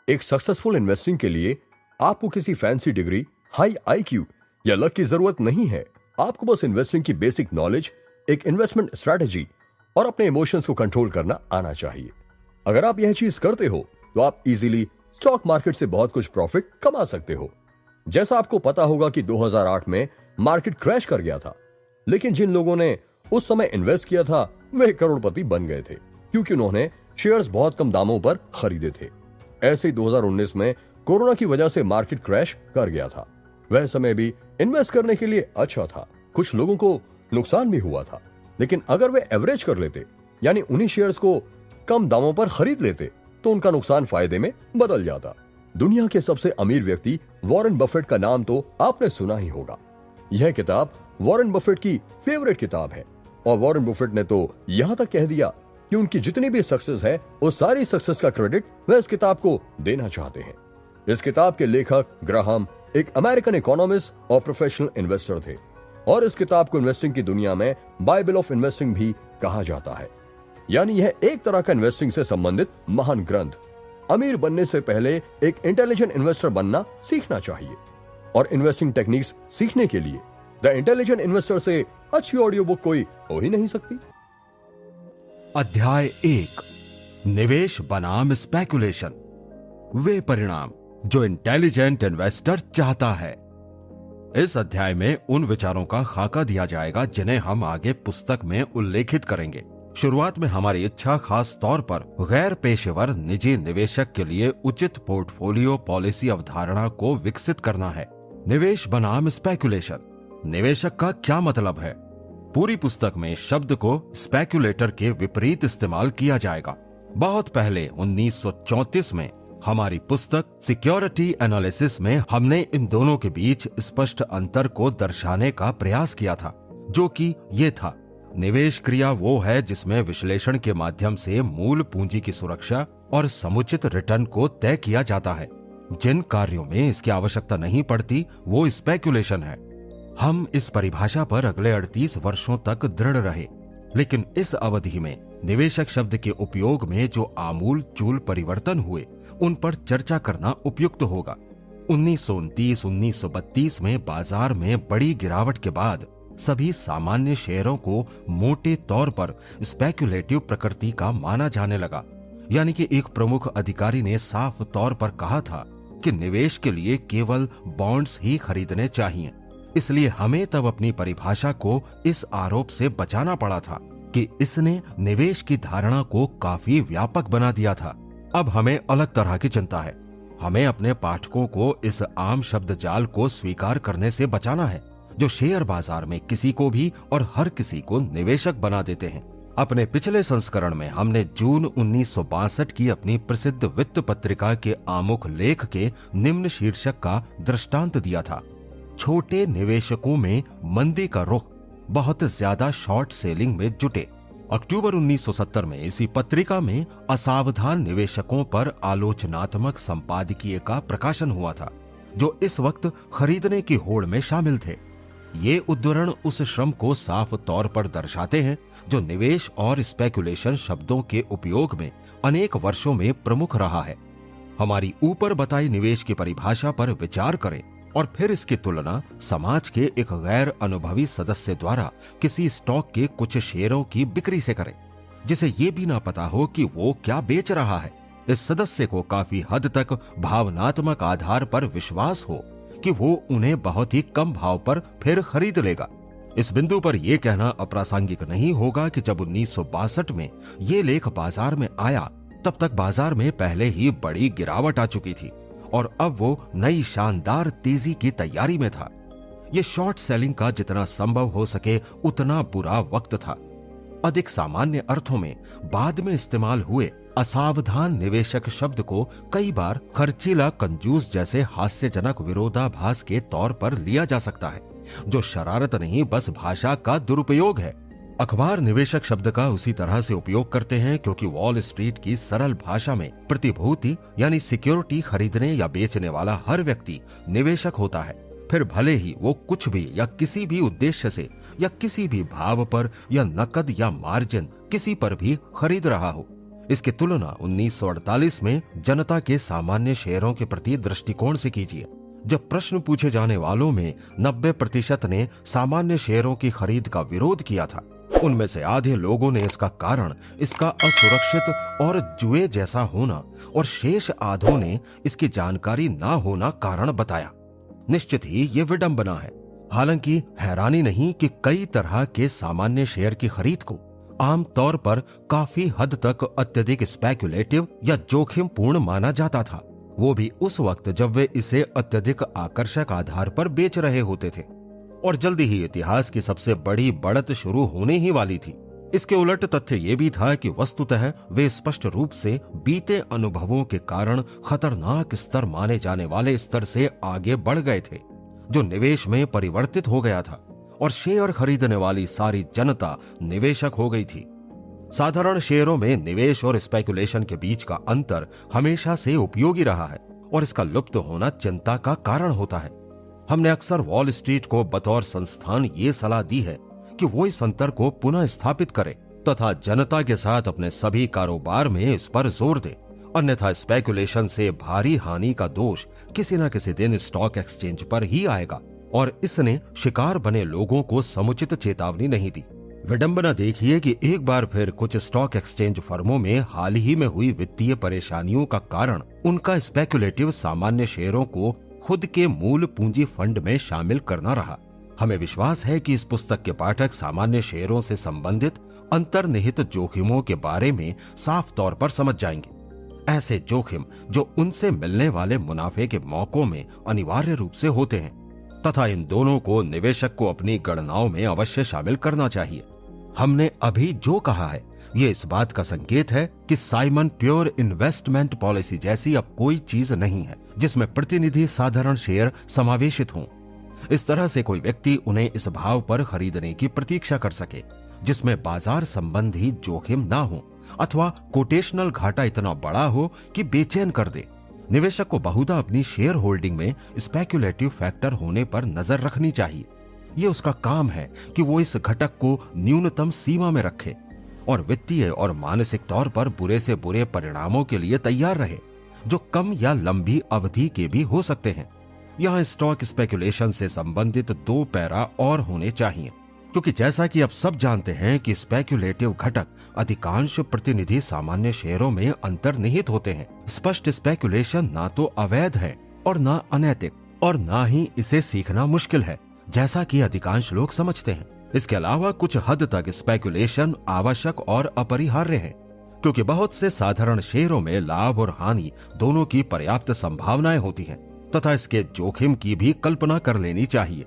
एक successful investing के लिए आपको किसी फैंसी डिग्री, हाई आईक्यू या लक की जरूरत नहीं है। आपको बस इन्वेस्टिंग की बेसिक नॉलेज, एक इन्वेस्टमेंट स्ट्रैटेजी और अपने इमोशंस को कंट्रोल करना आना चाहिए। अगर आप यह चीज करते हो तो आप इजीली स्टॉक मार्केट से बहुत कुछ प्रॉफिट कमा सकते हो। जैसा आपको पता होगा कि 2008 में मार्केट क्रैश कर गया था, लेकिन जिन लोगों ने उस समय इन्वेस्ट किया था वे करोड़पति बन गए थे, क्योंकि उन्होंने शेयर्स बहुत कम दामों पर खरीदे थे। ऐसे ही 2019 में कोरोना की वजह से मार्केट क्रैश कर गया था। वह समय भी इन्वेस्ट करने के लिए अच्छा था। कुछ लोगों को नुकसान भी हुआ था, लेकिन अगर वे एवरेज कर लेते, यानी उन्हीं शेयर्स को कम दामों पर खरीद लेते, तो उनका नुकसान फायदे में बदल जाता। दुनिया के सबसे अमीर व्यक्ति वॉरेन बफेट का नाम तो आपने सुना ही होगा। यह किताब वॉरेन बफेट की फेवरेट किताब है और वॉरेन बफेट ने तो यहां तक कह दिया कि उनकी जितनी भी सक्सेस है उस सारी सक्सेस का क्रेडिट वह इस किताब को देना चाहते हैं। इस किताब के लेखक ग्राहम एक अमेरिकन इकोनॉमिस्ट और प्रोफेशनल इन्वेस्टर थे और इस किताब को इन्वेस्टिंग की दुनिया में बाइबल ऑफ इन्वेस्टिंग भी कहा जाता है। यानी यह एक तरह का इन्वेस्टिंग से संबंधित महान ग्रंथ। अमीर बनने से पहले एक इंटेलिजेंट इन्वेस्टर बनना सीखना चाहिए और इन्वेस्टिंग टेक्निक्स सीखने के लिए द इंटेलिजेंट इन्वेस्टर से अच्छी ऑडियो बुक कोई हो ही नहीं सकती। अध्याय 1, निवेश बनाम स्पेकुलेशन, वे परिणाम जो इंटेलिजेंट इन्वेस्टर चाहता है। इस अध्याय में उन विचारों का खाका दिया जाएगा जिन्हें हम आगे पुस्तक में उल्लेखित करेंगे। शुरुआत में हमारी इच्छा खास तौर पर गैर पेशेवर निजी निवेशक के लिए उचित पोर्टफोलियो पॉलिसी अवधारणा को विकसित करना है। निवेश बनाम स्पेकुलेशन, निवेशक का क्या मतलब है? पूरी पुस्तक में शब्द को स्पेकुलेटर के विपरीत इस्तेमाल किया जाएगा। बहुत पहले 1934 में हमारी पुस्तक सिक्योरिटी एनालिसिस में हमने इन दोनों के बीच स्पष्ट अंतर को दर्शाने का प्रयास किया था, जो कि ये था: निवेश क्रिया वो है जिसमें विश्लेषण के माध्यम से मूल पूंजी की सुरक्षा और समुचित रिटर्न को तय किया जाता है। जिन कार्यों में इसकी आवश्यकता नहीं पड़ती वो स्पेकुलेशन है। हम इस परिभाषा पर अगले 38 वर्षों तक दृढ़ रहे, लेकिन इस अवधि में निवेशक शब्द के उपयोग में जो आमूल चूल परिवर्तन हुए उन पर चर्चा करना उपयुक्त होगा। 1929-1932 में बाजार में बड़ी गिरावट के बाद सभी सामान्य शेयरों को मोटे तौर पर स्पेकुलेटिव प्रकृति का माना जाने लगा। यानी कि एक प्रमुख अधिकारी ने साफ तौर पर कहा था कि निवेश के लिए केवल बॉन्ड्स ही खरीदने चाहिए। इसलिए हमें तब अपनी परिभाषा को इस आरोप से बचाना पड़ा था कि इसने निवेश की धारणा को काफी व्यापक बना दिया था। अब हमें अलग तरह की चिंता है। हमें अपने पाठकों को इस आम शब्द जाल को स्वीकार करने से बचाना है जो शेयर बाजार में किसी को भी और हर किसी को निवेशक बना देते हैं। अपने पिछले संस्करण में हमने जून 1962 की अपनी प्रसिद्ध वित्त पत्रिका के आमुख लेख के निम्न शीर्षक का दृष्टांत दिया था: छोटे निवेशकों में मंदी का रुख, बहुत ज्यादा शॉर्ट सेलिंग में जुटे। अक्टूबर 1970 में इसी पत्रिका में असावधान निवेशकों पर आलोचनात्मक संपादकीय का प्रकाशन हुआ था जो इस वक्त खरीदने की होड़ में शामिल थे। ये उद्धरण उस श्रम को साफ तौर पर दर्शाते हैं जो निवेश और स्पेकुलेशन शब्दों के उपयोग में अनेक वर्षों में प्रमुख रहा है। हमारी ऊपर बताई निवेश की परिभाषा पर विचार करें और फिर इसकी तुलना समाज के एक गैर अनुभवी सदस्य द्वारा किसी स्टॉक के कुछ शेयरों की बिक्री से करें, जिसे ये भी ना पता हो कि वो क्या बेच रहा है। इस सदस्य को काफी हद तक भावनात्मक आधार पर विश्वास हो कि वो उन्हें बहुत ही कम भाव पर फिर खरीद लेगा। इस बिंदु पर यह कहना अप्रासंगिक नहीं होगा कि जब 1962 में ये लेख बाजार में आया तब तक बाजार में पहले ही बड़ी गिरावट आ चुकी थी और अब वो नई शानदार तेजी की तैयारी में था। ये शॉर्ट सेलिंग का जितना संभव हो सके उतना बुरा वक्त था। अधिक सामान्य अर्थों में बाद में इस्तेमाल हुए असावधान निवेशक शब्द को कई बार खर्चीला कंजूस जैसे हास्यजनक विरोधाभास के तौर पर लिया जा सकता है, जो शरारत नहीं बस भाषा का दुरुपयोग है। अखबार निवेशक शब्द का उसी तरह से उपयोग करते हैं क्योंकि वॉल स्ट्रीट की सरल भाषा में प्रतिभूति यानी सिक्योरिटी खरीदने या बेचने वाला हर व्यक्ति निवेशक होता है, फिर भले ही वो कुछ भी या किसी भी उद्देश्य से या किसी भी भाव पर या नकद या मार्जिन किसी पर भी खरीद रहा हो। इसकी तुलना 1948 में जनता के सामान्य शेयरों के प्रति दृष्टिकोण से कीजिए, जब प्रश्न पूछे जाने वालों में 90% ने सामान्य शेयरों की खरीद का विरोध किया था। उनमें से आधे लोगों ने इसका कारण इसका असुरक्षित और जुए जैसा होना और शेष आधों ने इसकी जानकारी ना होना कारण बताया। निश्चित ही ये विडंबना है। हालांकि हैरानी नहीं कि कई तरह के सामान्य शेयर की खरीद को आमतौर पर काफी हद तक अत्यधिक स्पेक्युलेटिव या जोखिमपूर्ण माना जाता था, वो भी उस वक्त जब वे इसे अत्यधिक आकर्षक आधार पर बेच रहे होते थे। और जल्दी ही इतिहास की सबसे बड़ी बढ़त शुरू होने ही वाली थी। इसके उलट तथ्य ये भी था कि वस्तुतः वे स्पष्ट रूप से बीते अनुभवों के कारण खतरनाक स्तर माने जाने वाले स्तर से आगे बढ़ गए थे, जो निवेश में परिवर्तित हो गया था और शेयर खरीदने वाली सारी जनता निवेशक हो गई थी। साधारण शेयरों में निवेश और स्पेकुलेशन के बीच का अंतर हमेशा से उपयोगी रहा है और इसका लुप्त होना चिंता का कारण होता है। हमने अक्सर वॉल स्ट्रीट को बतौर संस्थान ये सलाह दी है कि वो इस अंतर को पुनः स्थापित करे तथा जनता के साथ अपने सभी कारोबार में इस पर जोर दे, अन्यथा स्पेकुलेशन से भारी हानि का दोष किसी न किसी दिन स्टॉक एक्सचेंज पर ही आएगा और इसने शिकार बने लोगों को समुचित चेतावनी नहीं दी। विडंबना देखिए कि एक बार फिर कुछ स्टॉक एक्सचेंज फर्मों में हाल ही में हुई वित्तीय परेशानियों का कारण उनका स्पेकुलेटिव सामान्य शेयरों को खुद के मूल पूंजी फंड में शामिल करना रहा। हमें विश्वास है कि इस पुस्तक के पाठक सामान्य शेयरों से संबंधित अंतर्निहित जोखिमों के बारे में साफ तौर पर समझ जाएंगे। ऐसे जोखिम जो उनसे मिलने वाले मुनाफे के मौकों में अनिवार्य रूप से होते हैं तथा इन दोनों को निवेशक को अपनी गणनाओं में अवश्य शामिल करना चाहिए। हमने अभी जो कहा है ये इस बात का संकेत है कि साइमन प्योर इन्वेस्टमेंट पॉलिसी जैसी अब कोई चीज नहीं है जिसमें प्रतिनिधि साधारण शेयर समावेशित हों। इस तरह से कोई व्यक्ति उन्हें इस भाव पर खरीदने की प्रतीक्षा कर सके जिसमें बाजार संबंधी जोखिम ना हो अथवा कोटेशनल घाटा इतना बड़ा हो कि बेचैन कर दे। निवेशक को बहुधा अपनी शेयर होल्डिंग में स्पेक्युलेटिव फैक्टर होने पर नजर रखनी चाहिए। ये उसका काम है कि वो इस घटक को न्यूनतम सीमा में रखे और वित्तीय और मानसिक तौर पर बुरे से बुरे परिणामों के लिए तैयार रहे जो कम या लंबी अवधि के भी हो सकते हैं। यहाँ स्टॉक स्पेकुलेशन से संबंधित 2 पैरा और होने चाहिए, क्योंकि जैसा कि अब सब जानते हैं कि स्पेकुलेटिव घटक अधिकांश प्रतिनिधि सामान्य शेयरों में अंतर्निहित होते हैं। स्पष्ट स्पेकुलेशन ना तो अवैध है और ना अनैतिक और ना ही इसे सीखना मुश्किल है जैसा कि अधिकांश लोग समझते हैं। इसके अलावा कुछ हद तक स्पेकुलेशन आवश्यक और अपरिहार्य है, क्योंकि बहुत से साधारण शेयरों में लाभ और हानि दोनों की पर्याप्त संभावनाएं होती हैं तथा इसके जोखिम की भी कल्पना कर लेनी चाहिए।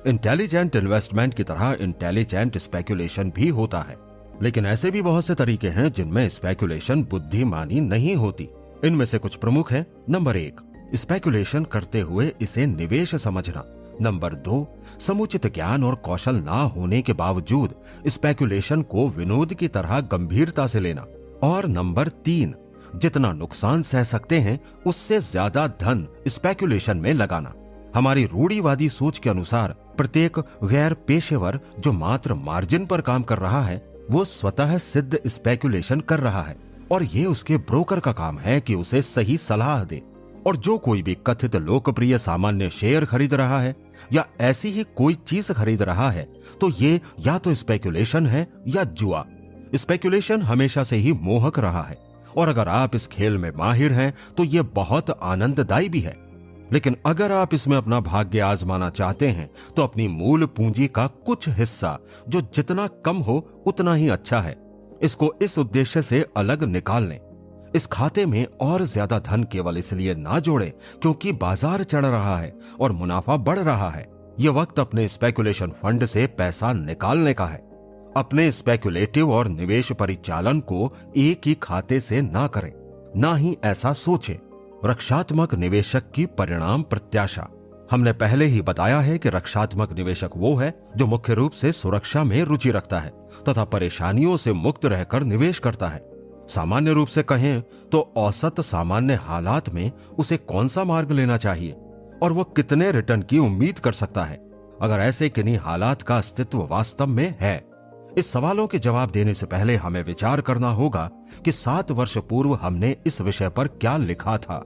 इंटेलिजेंट इन्वेस्टमेंट की तरह इंटेलिजेंट स्पेकुलेशन भी होता है, लेकिन ऐसे भी बहुत से तरीके हैं जिनमें स्पेकुलेशन बुद्धिमानी नहीं होती। इनमें से कुछ प्रमुख हैं। नंबर 1, स्पेकुलेशन करते हुए इसे निवेश समझना। नंबर 2, समुचित ज्ञान और कौशल ना होने के बावजूद स्पेकुलेशन को विनोद की तरह गंभीरता से लेना। और नंबर 3, जितना नुकसान सह सकते हैं उससे ज्यादा धन स्पेकुलेशन में लगाना। हमारी रूढ़िवादी सोच के अनुसार प्रत्येक गैर पेशेवर जो मात्र मार्जिन पर काम कर रहा है वो स्वतः सिद्ध स्पेकुलेशन कर रहा है और ये उसके ब्रोकर का काम है कि उसे सही सलाह दे। और जो कोई भी कथित लोकप्रिय सामान्य शेयर खरीद रहा है या ऐसी ही कोई चीज खरीद रहा है तो ये या तो स्पेकुलेशन है या जुआ। स्पेकुलेशन हमेशा से ही मोहक रहा है और अगर आप इस खेल में माहिर हैं तो ये बहुत आनंददायी भी है, लेकिन अगर आप इसमें अपना भाग्य आजमाना चाहते हैं तो अपनी मूल पूंजी का कुछ हिस्सा जो जितना कम हो उतना ही अच्छा है, इसको इस उद्देश्य से अलग निकाल लें। इस खाते में और ज्यादा धन केवल इसलिए ना जोड़ें क्योंकि बाजार चढ़ रहा है और मुनाफा बढ़ रहा है। यह वक्त अपने स्पेकुलेशन फंड से पैसा निकालने का है। अपने स्पेकुलेटिव और निवेश परिचालन को एक ही खाते से ना करें, ना ही ऐसा सोचें। रक्षात्मक निवेशक की परिणाम प्रत्याशा। हमने पहले ही बताया है कि रक्षात्मक निवेशक वो है जो मुख्य रूप से सुरक्षा में रुचि रखता है तथा परेशानियों से मुक्त रहकर निवेश करता है। सामान्य रूप से कहें तो औसत सामान्य हालात में उसे कौन सा मार्ग लेना चाहिए और वो कितने रिटर्न की उम्मीद कर सकता है, अगर ऐसे किन्हीं हालात का अस्तित्व वास्तव में है। इस सवालों के जवाब देने से पहले हमें विचार करना होगा कि 7 वर्ष पूर्व हमने इस विषय पर क्या लिखा था।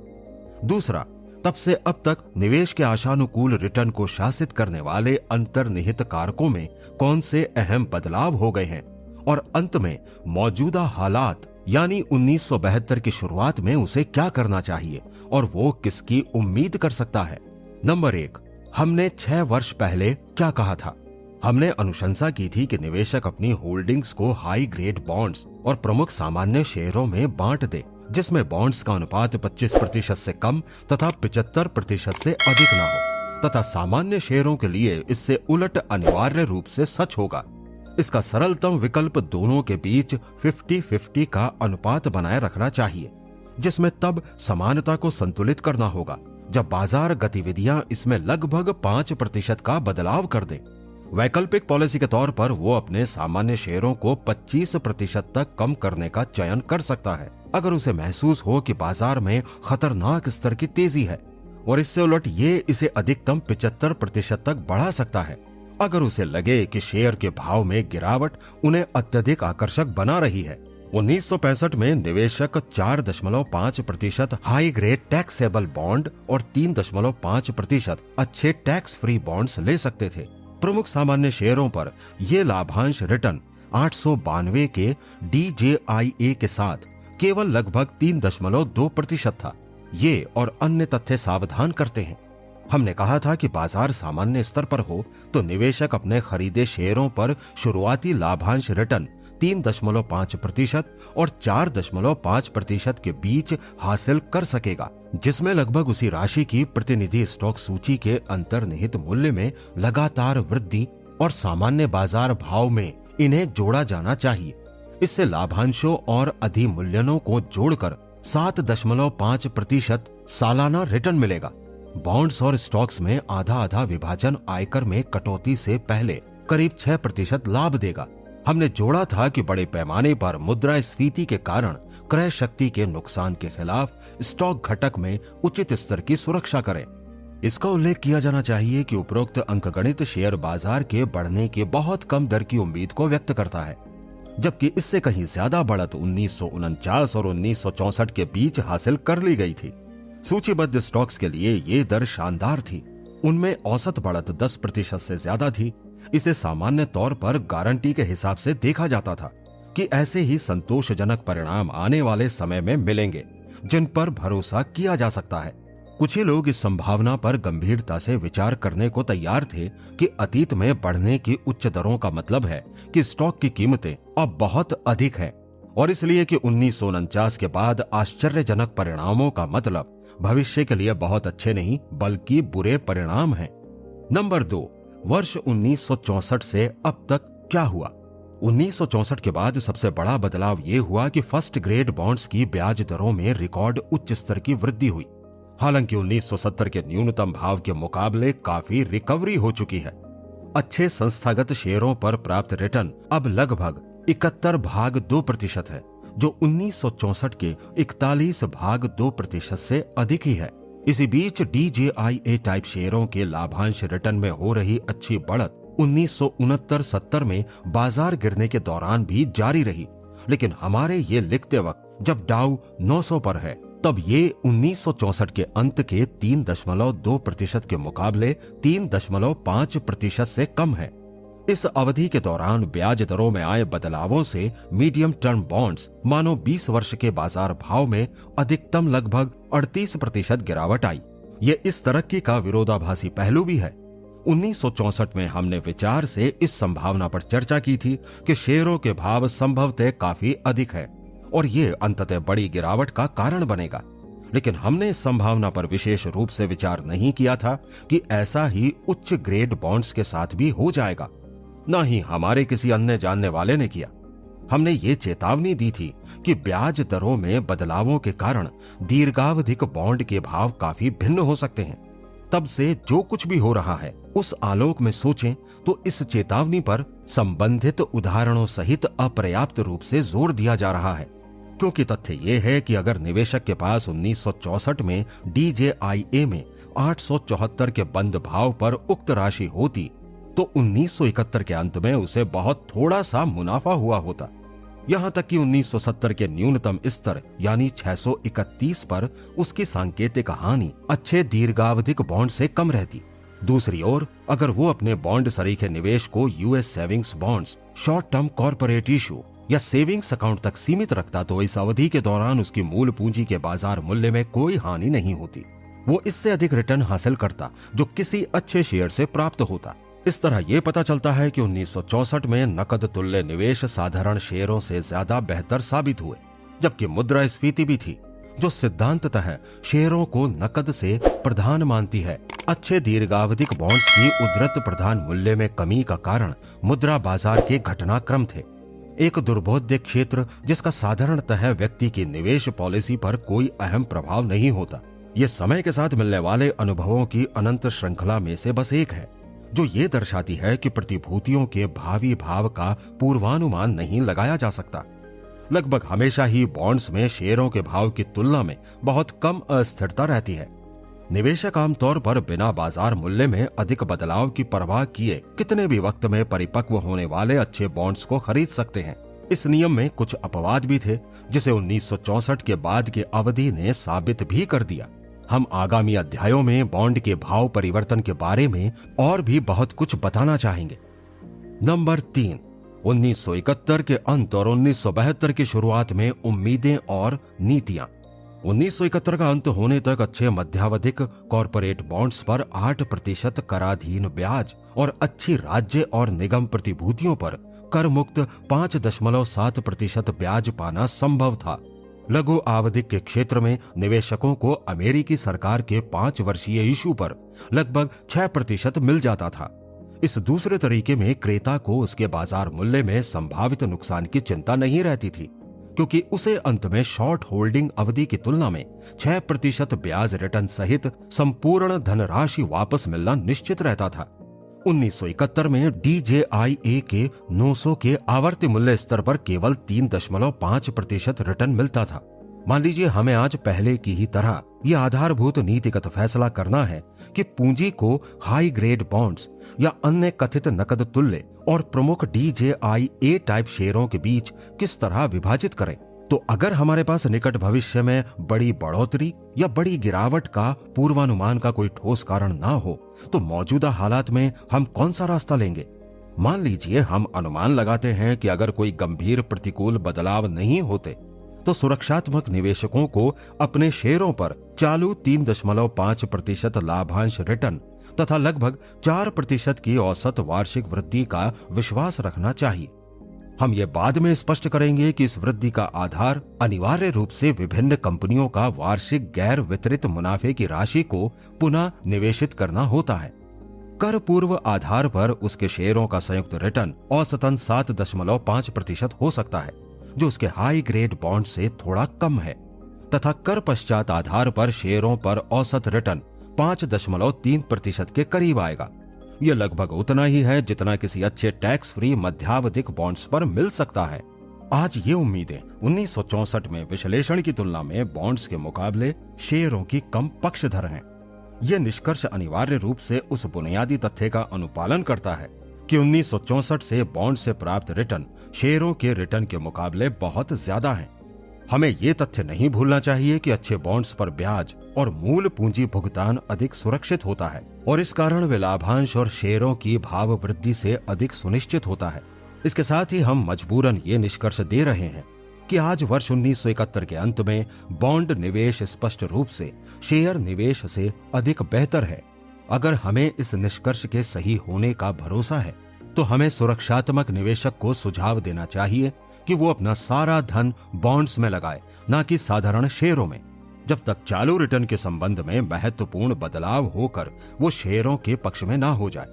दूसरा, तब से अब तक निवेश के आशानुकूल रिटर्न को शासित करने वाले अंतर्निहित कारकों में कौन से अहम बदलाव हो गए हैं, और अंत में मौजूदा हालात यानी 1972 की शुरुआत में उसे क्या करना चाहिए और वो किसकी उम्मीद कर सकता है। नंबर 1, हमने 6 वर्ष पहले क्या कहा था। हमने अनुशंसा की थी कि निवेशक अपनी होल्डिंग्स को हाई ग्रेड बॉन्ड्स और प्रमुख सामान्य शेयरों में बांट दे, जिसमें बॉन्ड्स का अनुपात 25% से कम तथा 75% से अधिक ना हो, तथा सामान्य शेयरों के लिए इससे उलट अनिवार्य रूप से सच होगा। इसका सरलतम विकल्प दोनों के बीच 50-50 का अनुपात बनाए रखना चाहिए, जिसमें तब समानता को संतुलित करना होगा जब बाजार गतिविधियां इसमें लगभग 5% का बदलाव कर दें। वैकल्पिक पॉलिसी के तौर पर वो अपने सामान्य शेयरों को 25% तक कम करने का चयन कर सकता है अगर उसे महसूस हो कि बाजार में खतरनाक स्तर की तेजी है, और इससे उलट ये इसे अधिकतम 75% तक बढ़ा सकता है अगर उसे लगे कि शेयर के भाव में गिरावट उन्हें अत्यधिक आकर्षक बना रही है। 1965 में निवेशक 4.5% हाई ग्रेड टैक्सेबल बॉन्ड और 3.5% अच्छे टैक्स फ्री बॉन्ड्स ले सकते थे। प्रमुख सामान्य शेयरों पर यह लाभांश रिटर्न 892 के DJIA के साथ केवल लगभग 3.2% था। ये और अन्य तथ्य सावधान करते हैं। हमने कहा था कि बाजार सामान्य स्तर पर हो तो निवेशक अपने खरीदे शेयरों पर शुरुआती लाभांश रिटर्न 3.5% और 4.5% के बीच हासिल कर सकेगा, जिसमें लगभग उसी राशि की प्रतिनिधि स्टॉक सूची के अंतर्निहित मूल्य में लगातार वृद्धि और सामान्य बाजार भाव में इन्हें जोड़ा जाना चाहिए। इससे लाभांशों और अधिमूल्यनों को जोड़कर 7.5% सालाना रिटर्न मिलेगा। बॉन्ड्स और स्टॉक्स में आधा आधा विभाजन आयकर में कटौती से पहले करीब 6% लाभ देगा। हमने जोड़ा था कि बड़े पैमाने पर मुद्रास्फीति के कारण क्रय शक्ति के नुकसान के खिलाफ स्टॉक घटक में उचित स्तर की सुरक्षा करें। इसका उल्लेख किया जाना चाहिए कि उपरोक्त अंकगणित शेयर बाजार के बढ़ने के बहुत कम दर की उम्मीद को व्यक्त करता है, जबकि इससे कहीं ज्यादा बढ़त 1949 और 1964 के बीच हासिल कर ली गई थी। सूचीबद्ध स्टॉक्स के लिए ये दर शानदार थी। उनमें औसत बढ़त 10% से ज्यादा थी। इसे सामान्य तौर पर गारंटी के हिसाब से देखा जाता था कि ऐसे ही संतोषजनक परिणाम आने वाले समय में मिलेंगे जिन पर भरोसा किया जा सकता है। कुछ ही लोग इस संभावना पर गंभीरता से विचार करने को तैयार थे कि अतीत में बढ़ने की उच्च दरों का मतलब है कि स्टॉक की कीमतें अब बहुत अधिक है, और इसलिए कि 1949 के बाद आश्चर्यजनक परिणामों का मतलब भविष्य के लिए बहुत अच्छे नहीं बल्कि बुरे परिणाम हैं। नंबर 2, वर्ष 1964 से अब तक क्या हुआ। 1964 के बाद सबसे बड़ा बदलाव ये हुआ कि फर्स्ट ग्रेड बॉन्ड्स की ब्याज दरों में रिकॉर्ड उच्च स्तर की वृद्धि हुई। हालांकि 1970 के न्यूनतम भाव के मुकाबले काफी रिकवरी हो चुकी है। अच्छे संस्थागत शेयरों पर प्राप्त रिटर्न अब लगभग 71.2% है, जो 1964 के 41.2% से अधिक ही है। इसी बीच DJIA टाइप शेयरों के लाभांश रिटर्न में हो रही अच्छी बढ़त 1969-70 में बाजार गिरने के दौरान भी जारी रही, लेकिन हमारे ये लिखते वक्त जब डाउ 900 पर है तब ये 1964 के अंत के 3.2% के मुकाबले 3.5% से कम है। इस अवधि के दौरान ब्याज दरों में आए बदलावों से मीडियम टर्म बॉन्ड्स मानो 20 वर्ष के बाजार भाव में अधिकतम लगभग 38% गिरावट आई। ये इस तरक्की का विरोधाभासी पहलू भी है। 1964 में हमने विचार से इस संभावना पर चर्चा की थी कि शेयरों के भाव संभवतः काफी अधिक है और ये अंततः बड़ी गिरावट का कारण बनेगा, लेकिन हमने इस संभावना पर विशेष रूप से विचार नहीं किया था कि ऐसा ही उच्च ग्रेड बॉन्ड्स के साथ भी हो जाएगा। न ही हमारे किसी अन्य जानने वाले ने किया। हमने ये चेतावनी दी थी कि ब्याज दरों में बदलावों के कारण दीर्घावधिक बॉन्ड के भाव काफी भिन्न हो सकते हैं। तब से जो कुछ भी हो रहा है उस आलोक में सोचें तो इस चेतावनी पर संबंधित उदाहरणों सहित अपर्याप्त रूप से जोर दिया जा रहा है, क्योंकि तथ्य ये है कि अगर निवेशक के पास 1964 में DJIA में 874 के बंद भाव पर उक्त राशि होती तो 1971 के अंत में उसे बहुत थोड़ा सा मुनाफा हुआ होता। यहां तक कि 1970 के न्यूनतम स्तर यानी 631 पर उसकी सांकेतिक हानि अच्छे दीर्घावधिक बॉन्ड से कम रहती। दूसरी ओर अगर वो अपने बॉन्ड सरीखे निवेश को US savings bonds, short term corporate issue या सेविंग्स अकाउंट तक सीमित रखता तो इस अवधि के दौरान उसकी मूल पूंजी के बाजार मूल्य में कोई हानि नहीं होती। वो इससे अधिक रिटर्न हासिल करता जो किसी अच्छे शेयर से प्राप्त होता। इस तरह ये पता चलता है कि 1964 में नकद तुल्य निवेश साधारण शेयरों से ज्यादा बेहतर साबित हुए, जबकि मुद्रास्फीति भी थी जो सिद्धांततः शेयरों को नकद से प्रधान मानती है। अच्छे दीर्घावधिक बॉन्ड्स की उद्धृत प्रधान मूल्य में कमी का कारण मुद्रा बाजार के घटनाक्रम थे, एक दुर्बोध्य क्षेत्र जिसका साधारणतः व्यक्ति की निवेश पॉलिसी पर कोई अहम प्रभाव नहीं होता। ये समय के साथ मिलने वाले अनुभवों की अनंत श्रृंखला में से बस एक है जो ये दर्शाती है कि प्रतिभूतियों के भावी भाव का पूर्वानुमान नहीं लगाया जा सकता। लगभग हमेशा ही बॉन्ड्स में शेयरों के भाव की तुलना में बहुत कम अस्थिरता रहती है। निवेशक आमतौर पर बिना बाजार मूल्य में अधिक बदलाव की परवाह किए कितने भी वक्त में परिपक्व होने वाले अच्छे बॉन्ड्स को खरीद सकते हैं। इस नियम में कुछ अपवाद भी थे जिसे 1964 के बाद की अवधि ने साबित भी कर दिया। हम आगामी अध्यायों में बॉन्ड के भाव परिवर्तन के बारे में और भी बहुत कुछ बताना चाहेंगे। नंबर 3, 1971 के अंत और 1972 की शुरुआत में उम्मीदें और नीतियां। 1971 का अंत होने तक अच्छे मध्यावधिक कॉर्पोरेट बॉन्ड्स पर 8% कराधीन ब्याज और अच्छी राज्य और निगम प्रतिभूतियों पर कर मुक्त 5.7% ब्याज पाना संभव था। लघु आवधिक के क्षेत्र में निवेशकों को अमेरिकी सरकार के 5 वर्षीय इशू पर लगभग 6% मिल जाता था। इस दूसरे तरीके में क्रेता को उसके बाजार मूल्य में संभावित नुकसान की चिंता नहीं रहती थी, क्योंकि उसे अंत में शॉर्ट होल्डिंग अवधि की तुलना में 6% ब्याज रिटर्न सहित संपूर्ण धनराशि वापस मिलना निश्चित रहता था। 1971 में DJIA के 900 के आवर्ती मूल्य स्तर पर केवल 3.5% रिटर्न मिलता था। मान लीजिए हमें आज पहले की ही तरह यह आधारभूत नीतिगत फैसला करना है कि पूंजी को हाई ग्रेड बॉन्ड्स या अन्य कथित नकद तुल्य और प्रमुख DJIA टाइप शेयरों के बीच किस तरह विभाजित करें। तो अगर हमारे पास निकट भविष्य में बड़ी बढ़ोतरी या बड़ी गिरावट का पूर्वानुमान का कोई ठोस कारण ना हो तो मौजूदा हालात में हम कौन सा रास्ता लेंगे। मान लीजिए हम अनुमान लगाते हैं कि अगर कोई गंभीर प्रतिकूल बदलाव नहीं होते तो सुरक्षात्मक निवेशकों को अपने शेयरों पर चालू 3.5% लाभांश रिटर्न तथा लगभग 4% की औसत वार्षिक वृद्धि का विश्वास रखना चाहिए। हम ये बाद में स्पष्ट करेंगे कि इस वृद्धि का आधार अनिवार्य रूप से विभिन्न कंपनियों का वार्षिक गैर वितरित मुनाफे की राशि को पुनः निवेशित करना होता है। कर पूर्व आधार पर उसके शेयरों का संयुक्त रिटर्न औसतन 7.5% हो सकता है, जो उसके हाई ग्रेड बॉन्ड से थोड़ा कम है, तथा कर पश्चात आधार पर शेयरों पर औसत रिटर्न 5.3% के करीब आएगा। यह लगभग उतना ही है जितना किसी अच्छे टैक्स फ्री मध्यावधिक बॉन्ड्स पर मिल सकता है। आज ये उम्मीदें 1964 में विश्लेषण की तुलना में बॉन्ड्स के मुकाबले शेयरों की कम पक्षधर हैं। यह निष्कर्ष अनिवार्य रूप से उस बुनियादी तथ्य का अनुपालन करता है कि 1964 से बॉन्ड से प्राप्त रिटर्न शेयरों के रिटर्न के मुकाबले बहुत ज्यादा है। हमें यह तथ्य नहीं भूलना चाहिए कि अच्छे बॉन्ड्स पर ब्याज और मूल पूंजी भुगतान अधिक सुरक्षित होता है और इस कारण वे लाभांश और शेयरों की भाव वृद्धि से अधिक सुनिश्चित होता है। इसके साथ ही हम मजबूरन ये निष्कर्ष दे रहे हैं कि आज वर्ष 1971 के अंत में बॉन्ड निवेश स्पष्ट रूप से शेयर निवेश से अधिक बेहतर है। अगर हमें इस निष्कर्ष के सही होने का भरोसा है तो हमें सुरक्षात्मक निवेशक को सुझाव देना चाहिए कि वो अपना सारा धन बॉन्ड्स में लगाए, ना कि साधारण शेयरों में, जब तक चालू रिटर्न के संबंध में महत्वपूर्ण बदलाव होकर वो शेयरों के पक्ष में ना हो जाए।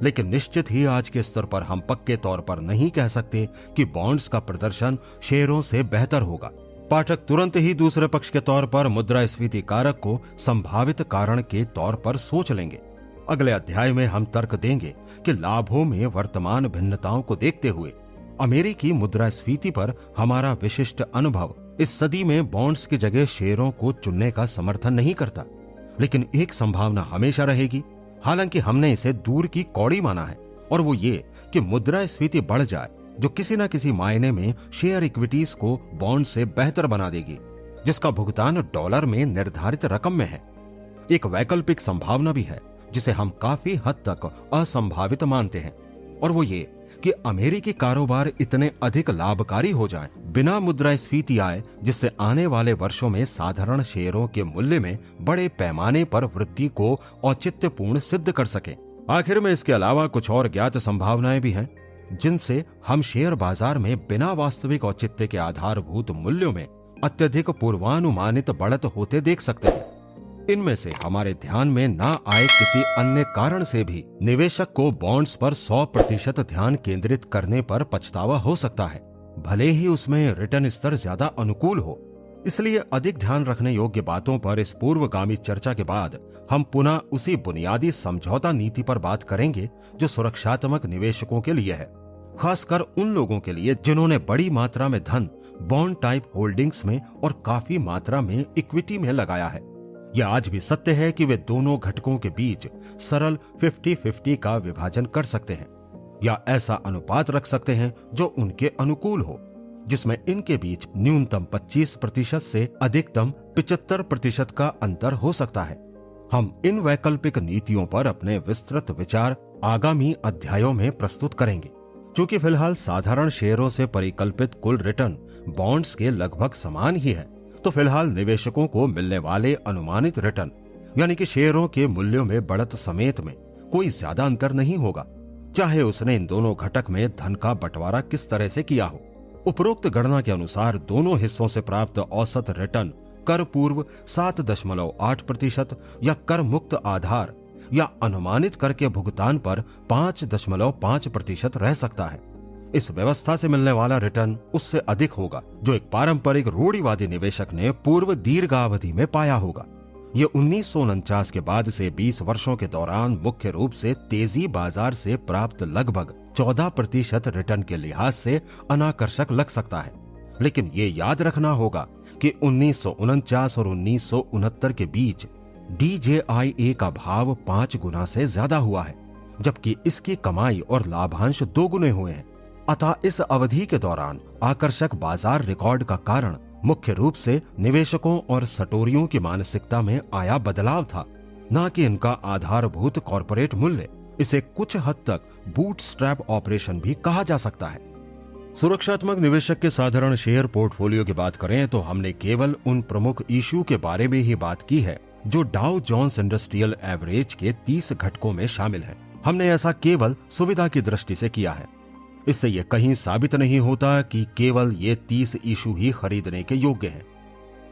लेकिन निश्चित ही आज के स्तर पर हम पक्के तौर पर नहीं कह सकते कि बॉन्ड्स का प्रदर्शन शेयरों से बेहतर होगा। पाठक तुरंत ही दूसरे पक्ष के तौर पर मुद्रास्फीति कारक को संभावित कारण के तौर पर सोच लेंगे। अगले अध्याय में हम तर्क देंगे कि लाभों में वर्तमान भिन्नताओं को देखते हुए अमेरिकी मुद्रास्फीति पर हमारा विशिष्ट अनुभव इस सदी में बॉन्ड्स की जगह शेयरों को चुनने का समर्थन नहीं करता, लेकिन एक संभावना हमेशा रहेगी, हालांकि हमने इसे दूर की कौड़ी माना है और वो ये कि मुद्रास्फीति बढ़ जाए, जो किसी न किसी मायने में शेयर इक्विटीज को बॉन्ड से बेहतर बना देगी, जिसका भुगतान डॉलर में निर्धारित रकम में है। एक वैकल्पिक संभावना भी है जिसे हम काफी हद तक असंभावित मानते हैं, और वो ये कि अमेरिकी कारोबार इतने अधिक लाभकारी हो जाएं बिना मुद्रास्फीति आए, जिससे आने वाले वर्षों में साधारण शेयरों के मूल्य में बड़े पैमाने पर वृद्धि को औचित्यपूर्ण सिद्ध कर सके। आखिर में इसके अलावा कुछ और ज्ञात संभावनाएं भी हैं जिनसे हम शेयर बाजार में बिना वास्तविक औचित्य के आधारभूत मूल्यों में अत्यधिक पूर्वानुमानित बढ़त होते देख सकते हैं। इनमें से हमारे ध्यान में ना आए किसी अन्य कारण से भी निवेशक को बॉन्ड्स पर 100% ध्यान केंद्रित करने पर पछतावा हो सकता है, भले ही उसमें रिटर्न स्तर ज्यादा अनुकूल हो। इसलिए अधिक ध्यान रखने योग्य बातों पर इस पूर्वगामी चर्चा के बाद हम पुनः उसी बुनियादी समझौता नीति पर बात करेंगे जो सुरक्षात्मक निवेशकों के लिए है, खासकर उन लोगों के लिए जिन्होंने बड़ी मात्रा में धन बॉन्ड टाइप होल्डिंग्स में और काफी मात्रा में इक्विटी में लगाया है। यह आज भी सत्य है कि वे दोनों घटकों के बीच सरल 50-50 का विभाजन कर सकते हैं या ऐसा अनुपात रख सकते हैं जो उनके अनुकूल हो, जिसमें इनके बीच न्यूनतम 25% से अधिकतम 75% का अंतर हो सकता है। हम इन वैकल्पिक नीतियों पर अपने विस्तृत विचार आगामी अध्यायों में प्रस्तुत करेंगे। चूंकि फिलहाल साधारण शेयरों से परिकल्पित कुल रिटर्न बॉन्ड्स के लगभग समान ही है, तो फिलहाल निवेशकों को मिलने वाले अनुमानित रिटर्न यानी कि शेयरों के मूल्यों में बढ़त समेत में कोई ज्यादा अंतर नहीं होगा, चाहे उसने इन दोनों घटक में धन का बंटवारा किस तरह से किया हो। उपरोक्त गणना के अनुसार दोनों हिस्सों से प्राप्त औसत रिटर्न कर पूर्व 7.8% या कर मुक्त आधार या अनुमानित कर के भुगतान पर 5.5% रह सकता है। इस व्यवस्था से मिलने वाला रिटर्न उससे अधिक होगा जो एक पारंपरिक रूढ़िवादी निवेशक ने पूर्व दीर्घावधि में पाया होगा। ये 1949 के बाद से 20 वर्षों के दौरान मुख्य रूप से तेजी बाजार से प्राप्त लगभग 14% रिटर्न के लिहाज से अनाकर्षक लग सकता है, लेकिन ये याद रखना होगा कि 1949 और 1969 के बीच DJIA का भाव 5 गुना से ज्यादा हुआ है, जबकि इसकी कमाई और लाभांश 2 गुने हुए हैं। अतः इस अवधि के दौरान आकर्षक बाजार रिकॉर्ड का कारण मुख्य रूप से निवेशकों और सटोरियों की मानसिकता में आया बदलाव था, न कि इनका आधारभूत कॉर्पोरेट मूल्य। इसे कुछ हद तक बूटस्ट्रैप ऑपरेशन भी कहा जा सकता है। सुरक्षात्मक निवेशक के साधारण शेयर पोर्टफोलियो की बात करें तो हमने केवल उन प्रमुख इश्यू के बारे में ही बात की है जो डाउ जोन्स इंडस्ट्रियल एवरेज के 30 घटकों में शामिल है। हमने ऐसा केवल सुविधा की दृष्टि से किया है। इससे यह कहीं साबित नहीं होता कि केवल ये 30 इशू ही खरीदने के योग्य हैं।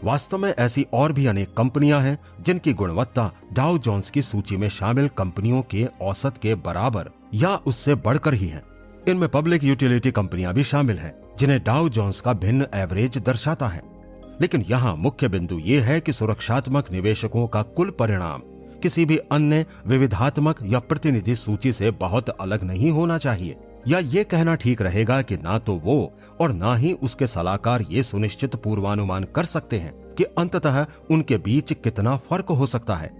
वास्तव में ऐसी और भी अनेक कंपनियां हैं जिनकी गुणवत्ता डाउ जोन्स की सूची में शामिल कंपनियों के औसत के बराबर या उससे बढ़कर ही है। इनमें पब्लिक यूटिलिटी कंपनियां भी शामिल हैं जिन्हें डाउ जोन्स का भिन्न एवरेज दर्शाता है। लेकिन यहाँ मुख्य बिंदु ये है कि सुरक्षात्मक निवेशकों का कुल परिणाम किसी भी अन्य विविधात्मक या प्रतिनिधि सूची से बहुत अलग नहीं होना चाहिए, या ये कहना ठीक रहेगा कि ना तो वो और ना ही उसके सलाहकार ये सुनिश्चित पूर्वानुमान कर सकते हैं कि अंततः उनके बीच कितना फर्क हो सकता है।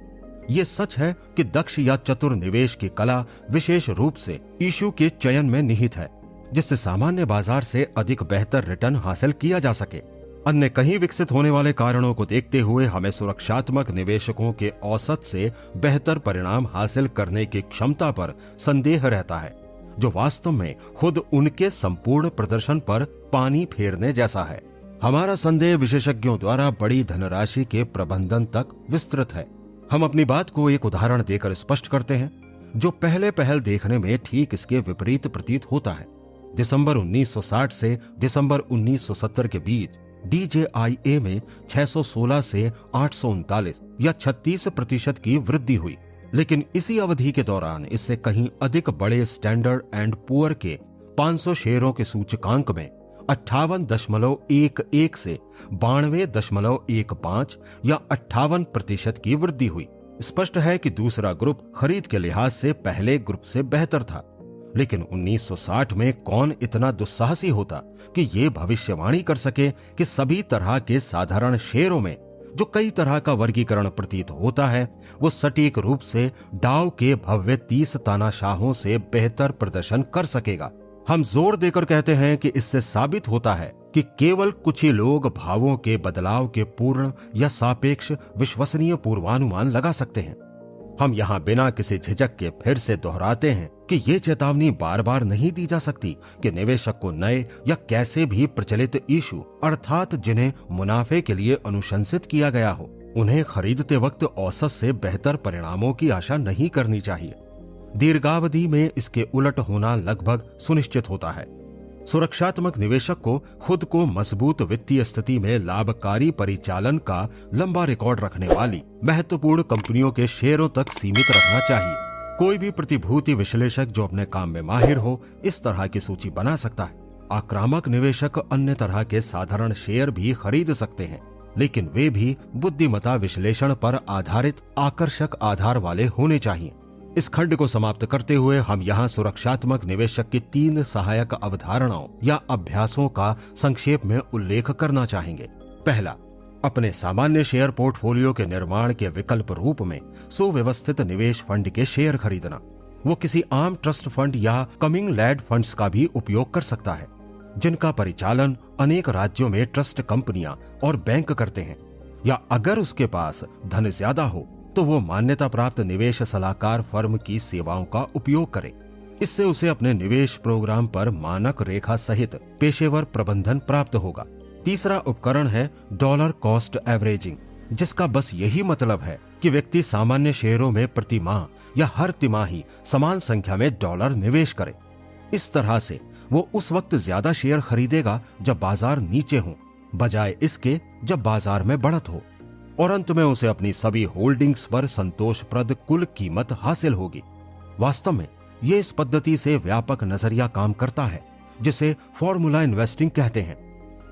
ये सच है कि दक्ष या चतुर निवेश की कला विशेष रूप से इशू के चयन में निहित है, जिससे सामान्य बाजार से अधिक बेहतर रिटर्न हासिल किया जा सके। अन्य कहीं विकसित होने वाले कारणों को देखते हुए हमें सुरक्षात्मक निवेशकों के औसत से बेहतर परिणाम हासिल करने की क्षमता पर संदेह रहता है, जो वास्तव में खुद उनके संपूर्ण प्रदर्शन पर पानी फेरने जैसा है। हमारा संदेह विशेषज्ञों द्वारा बड़ी धनराशि के प्रबंधन तक विस्तृत है। हम अपनी बात को एक उदाहरण देकर स्पष्ट करते हैं जो पहले पहल देखने में ठीक इसके विपरीत प्रतीत होता है। दिसंबर 1960 से दिसंबर 1970 के बीच DJIA में 616 से 839 या 36% की वृद्धि हुई, लेकिन इसी अवधि के दौरान इससे कहीं अधिक बड़े स्टैंडर्ड एंड पुअर के 500 शेयरों के सूचकांक में 58.11 से 92.15 या 58% की वृद्धि हुई। स्पष्ट है कि दूसरा ग्रुप खरीद के लिहाज से पहले ग्रुप से बेहतर था, लेकिन 1960 में कौन इतना दुस्साहसी होता कि ये भविष्यवाणी कर सके कि सभी तरह के साधारण शेयरों में जो कई तरह का वर्गीकरण प्रतीत होता है, वो सटीक रूप से डाउ के भव्य 30 तानाशाहों से बेहतर प्रदर्शन कर सकेगा। हम जोर देकर कहते हैं कि इससे साबित होता है कि केवल कुछ ही लोग भावों के बदलाव के पूर्ण या सापेक्ष विश्वसनीय पूर्वानुमान लगा सकते हैं। हम यहाँ बिना किसी झिझक के फिर से दोहराते हैं कि ये चेतावनी बार बार नहीं दी जा सकती कि निवेशक को नए या कैसे भी प्रचलित इशू अर्थात जिन्हें मुनाफे के लिए अनुशंसित किया गया हो, उन्हें खरीदते वक्त औसत से बेहतर परिणामों की आशा नहीं करनी चाहिए। दीर्घावधि में इसके उलट होना लगभग सुनिश्चित होता है। सुरक्षात्मक निवेशक को खुद को मजबूत वित्तीय स्थिति में लाभकारी परिचालन का लंबा रिकॉर्ड रखने वाली महत्वपूर्ण कंपनियों के शेयरों तक सीमित रखना चाहिए। कोई भी प्रतिभूति विश्लेषक जो अपने काम में माहिर हो इस तरह की सूची बना सकता है। आक्रामक निवेशक अन्य तरह के साधारण शेयर भी खरीद सकते हैं, लेकिन वे भी बुद्धिमत्ता विश्लेषण पर आधारित आकर्षक आधार वाले होने चाहिए। इस खंड को समाप्त करते हुए हम यहाँ सुरक्षात्मक निवेशक की 3 सहायक अवधारणाओं या अभ्यासों का संक्षेप में उल्लेख करना चाहेंगे। पहला, अपने सामान्य शेयर पोर्टफोलियो के निर्माण के विकल्प रूप में सुव्यवस्थित निवेश फंड के शेयर खरीदना। वो किसी आम ट्रस्ट फंड या कमिंग लैड फंड्स का भी उपयोग कर सकता है, जिनका परिचालन अनेक राज्यों में ट्रस्ट कंपनियां और बैंक करते हैं। या अगर उसके पास धन ज्यादा हो तो वो मान्यता प्राप्त निवेश सलाहकार फर्म की सेवाओं का उपयोग करे। इससे उसे अपने निवेश प्रोग्राम पर मानक रेखा सहित पेशेवर प्रबंधन प्राप्त होगा। तीसरा उपकरण है डॉलर कॉस्ट एवरेजिंग, जिसका बस यही मतलब है कि व्यक्ति सामान्य शेयरों में प्रति माह या हर तिमाही समान संख्या में डॉलर निवेश करे। इस तरह से वो उस वक्त ज्यादा शेयर खरीदेगा जब बाजार नीचे हो, बजाय इसके जब बाजार में बढ़त हो, और अंत में उसे अपनी सभी होल्डिंग्स पर संतोषप्रद कुल कीमत हासिल होगी। वास्तव में ये इस पद्धति से व्यापक नजरिया काम करता है जिसे फॉर्मूला इन्वेस्टिंग कहते हैं।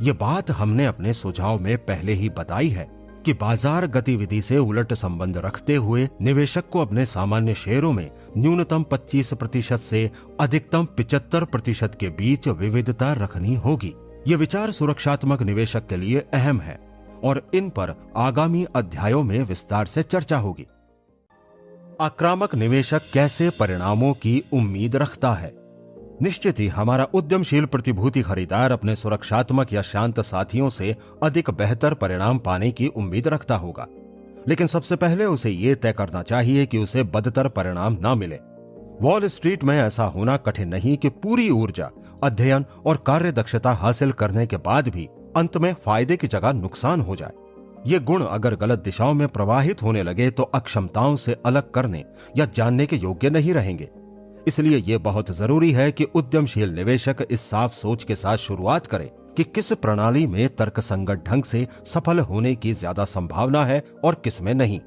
ये बात हमने अपने सुझाव में पहले ही बताई है कि बाजार गतिविधि से उलट संबंध रखते हुए निवेशक को अपने सामान्य शेयरों में न्यूनतम 25% से अधिकतम 75% के बीच विविधता रखनी होगी। ये विचार सुरक्षात्मक निवेशक के लिए अहम है और इन पर आगामी अध्यायों में विस्तार से चर्चा होगी। आक्रामक निवेशक कैसे परिणामों की उम्मीद रखता है? निश्चित ही हमारा उद्यमशील प्रतिभूति खरीदार अपने सुरक्षात्मक या शांत साथियों से अधिक बेहतर परिणाम पाने की उम्मीद रखता होगा, लेकिन सबसे पहले उसे यह तय करना चाहिए कि उसे बदतर परिणाम ना मिले। वॉल स्ट्रीट में ऐसा होना कठिन नहीं कि पूरी ऊर्जा, अध्ययन और कार्यदक्षता हासिल करने के बाद भी अंत में फायदे की जगह नुकसान हो जाए। ये गुण अगर गलत दिशाओं में प्रवाहित होने लगे तो अक्षमताओं से अलग करने या जानने के योग्य नहीं रहेंगे। इसलिए यह बहुत जरूरी है कि उद्यमशील निवेशक इस साफ सोच के साथ शुरुआत करे कि किस प्रणाली में तर्कसंगत ढंग से सफल होने की ज्यादा संभावना है और किस में नहीं।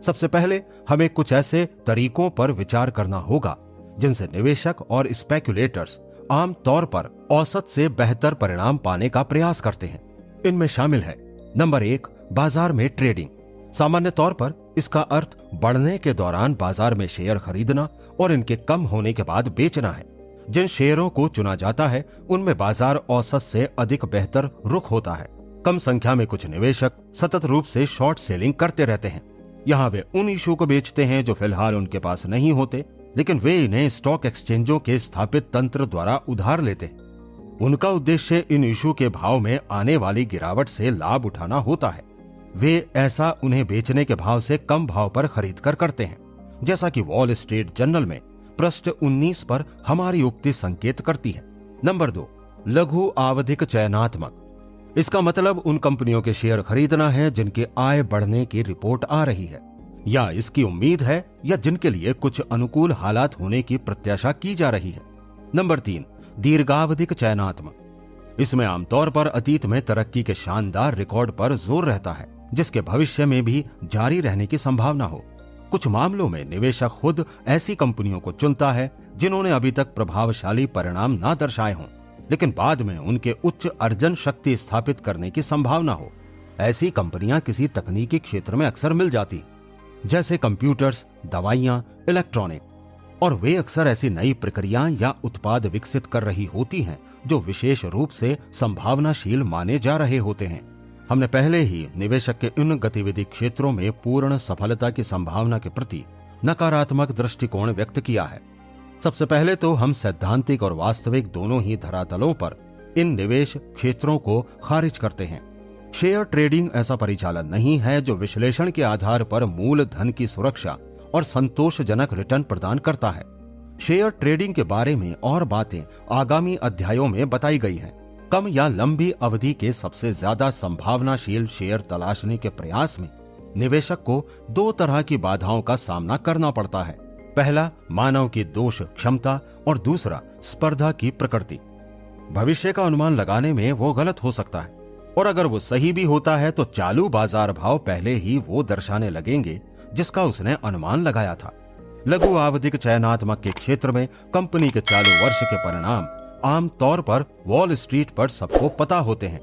सबसे पहले हमें कुछ ऐसे तरीकों पर विचार करना होगा जिनसे निवेशक और स्पेक्युलेटर्स आम तौर पर औसत से बेहतर परिणाम पाने का प्रयास करते हैं। इनमें शामिल है नंबर 1, बाजार में ट्रेडिंग। सामान्य तौर पर इसका अर्थ बढ़ने के दौरान बाजार में शेयर खरीदना और इनके कम होने के बाद बेचना है। जिन शेयरों को चुना जाता है उनमें बाजार औसत से अधिक बेहतर रुख होता है। कम संख्या में कुछ निवेशक सतत रूप से शॉर्ट सेलिंग करते रहते हैं। यहाँ वे उन इशू को बेचते हैं जो फिलहाल उनके पास नहीं होते, लेकिन वे इन्हें स्टॉक एक्सचेंजों के स्थापित तंत्र द्वारा उधार लेते हैं। उनका उद्देश्य इन इशू के भाव में आने वाली गिरावट से लाभ उठाना होता है। वे ऐसा उन्हें बेचने के भाव से कम भाव पर खरीद कर करते हैं, जैसा कि वॉल स्ट्रीट जर्नल में पृष्ठ 19 पर हमारी उक्ति संकेत करती है। नंबर 2, लघु आवधिक चयनात्मक। इसका मतलब उन कंपनियों के शेयर खरीदना है जिनकी आय बढ़ने की रिपोर्ट आ रही है या इसकी उम्मीद है या जिनके लिए कुछ अनुकूल हालात होने की प्रत्याशा की जा रही है। नंबर 3, दीर्घावधिक चयनात्मक। इसमें आमतौर पर अतीत में तरक्की के शानदार रिकॉर्ड पर जोर रहता है जिसके भविष्य में भी जारी रहने की संभावना हो। कुछ मामलों में निवेशक खुद ऐसी कंपनियों को चुनता है जिन्होंने अभी तक प्रभावशाली परिणाम ना दर्शाए हों, लेकिन बाद में उनके उच्च अर्जन शक्ति स्थापित करने की संभावना हो। ऐसी कंपनियां किसी तकनीकी क्षेत्र में अक्सर मिल जाती, जैसे कंप्यूटर्स, दवाइयां, इलेक्ट्रॉनिक, और वे अक्सर ऐसी नई प्रक्रियाएं या उत्पाद विकसित कर रही होती हैं जो विशेष रूप से संभावनाशील माने जा रहे होते हैं। हमने पहले ही निवेशक के इन गतिविधि क्षेत्रों में पूर्ण सफलता की संभावना के प्रति नकारात्मक दृष्टिकोण व्यक्त किया है। सबसे पहले तो हम सैद्धांतिक और वास्तविक दोनों ही धरातलों पर इन निवेश क्षेत्रों को खारिज करते हैं। शेयर ट्रेडिंग ऐसा परिचालन नहीं है जो विश्लेषण के आधार पर मूल धन की सुरक्षा और संतोषजनक रिटर्न प्रदान करता है। शेयर ट्रेडिंग के बारे में और बातें आगामी अध्यायों में बताई गई हैं। कम या लंबी अवधि के सबसे ज्यादा संभावनाशील शेयर तलाशने के प्रयास में निवेशक को दो तरह की बाधाओं का सामना करना पड़ता है। पहला, मानव की दोष क्षमता और दूसरा, स्पर्धा की प्रकृति। भविष्य का अनुमान लगाने में वो गलत हो सकता है और अगर वो सही भी होता है तो चालू बाजार भाव पहले ही वो दर्शाने लगेंगे जिसका उसने अनुमान लगाया था। लघु आवधिक चयनात्मक के क्षेत्र में कंपनी के चालू वर्ष के परिणाम आम तौर पर वॉल स्ट्रीट पर सबको पता होते हैं।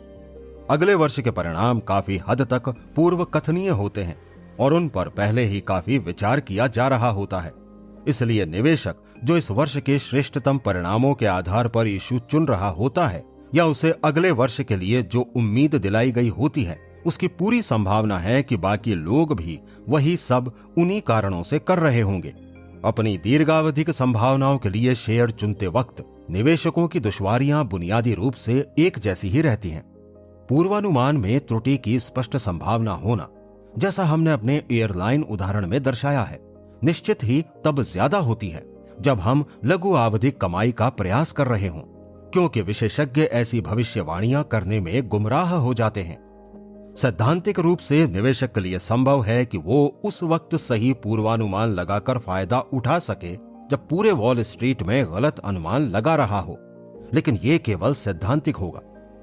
अगले वर्ष के परिणाम काफी हद तक पूर्व कथनीय होते हैं और उन पर पहले ही काफी विचार किया जा रहा होता है। इसलिए निवेशक जो इस वर्ष के श्रेष्ठतम परिणामों के आधार पर इशू चुन रहा होता है या उसे अगले वर्ष के लिए जो उम्मीद दिलाई गई होती है, उसकी पूरी संभावना है कि बाकी लोग भी वही सब उन्हीं कारणों से कर रहे होंगे। अपनी दीर्घावधिक संभावनाओं के लिए शेयर चुनते वक्त निवेशकों की दुश्वारियां बुनियादी रूप से एक जैसी ही रहती हैं। पूर्वानुमान में त्रुटि की स्पष्ट संभावना होना, जैसा हमने अपने एयरलाइन उदाहरण में दर्शाया है, निश्चित ही तब ज्यादा होती है जब हम लघु आवधिक कमाई का प्रयास कर रहे हों, क्योंकि विशेषज्ञ ऐसी भविष्यवाणियां करने में गुमराह हो जाते हैं। सैद्धांतिक रूप से निवेशक के लिए संभव है कि वो उस वक्त सही पूर्वानुमान लगाकर फायदा उठा सके जब पूरे वॉल स्ट्रीट में गलत अनुमान लगा रहा हो, लेकिन ये केवल सैद्धांतिक होगा।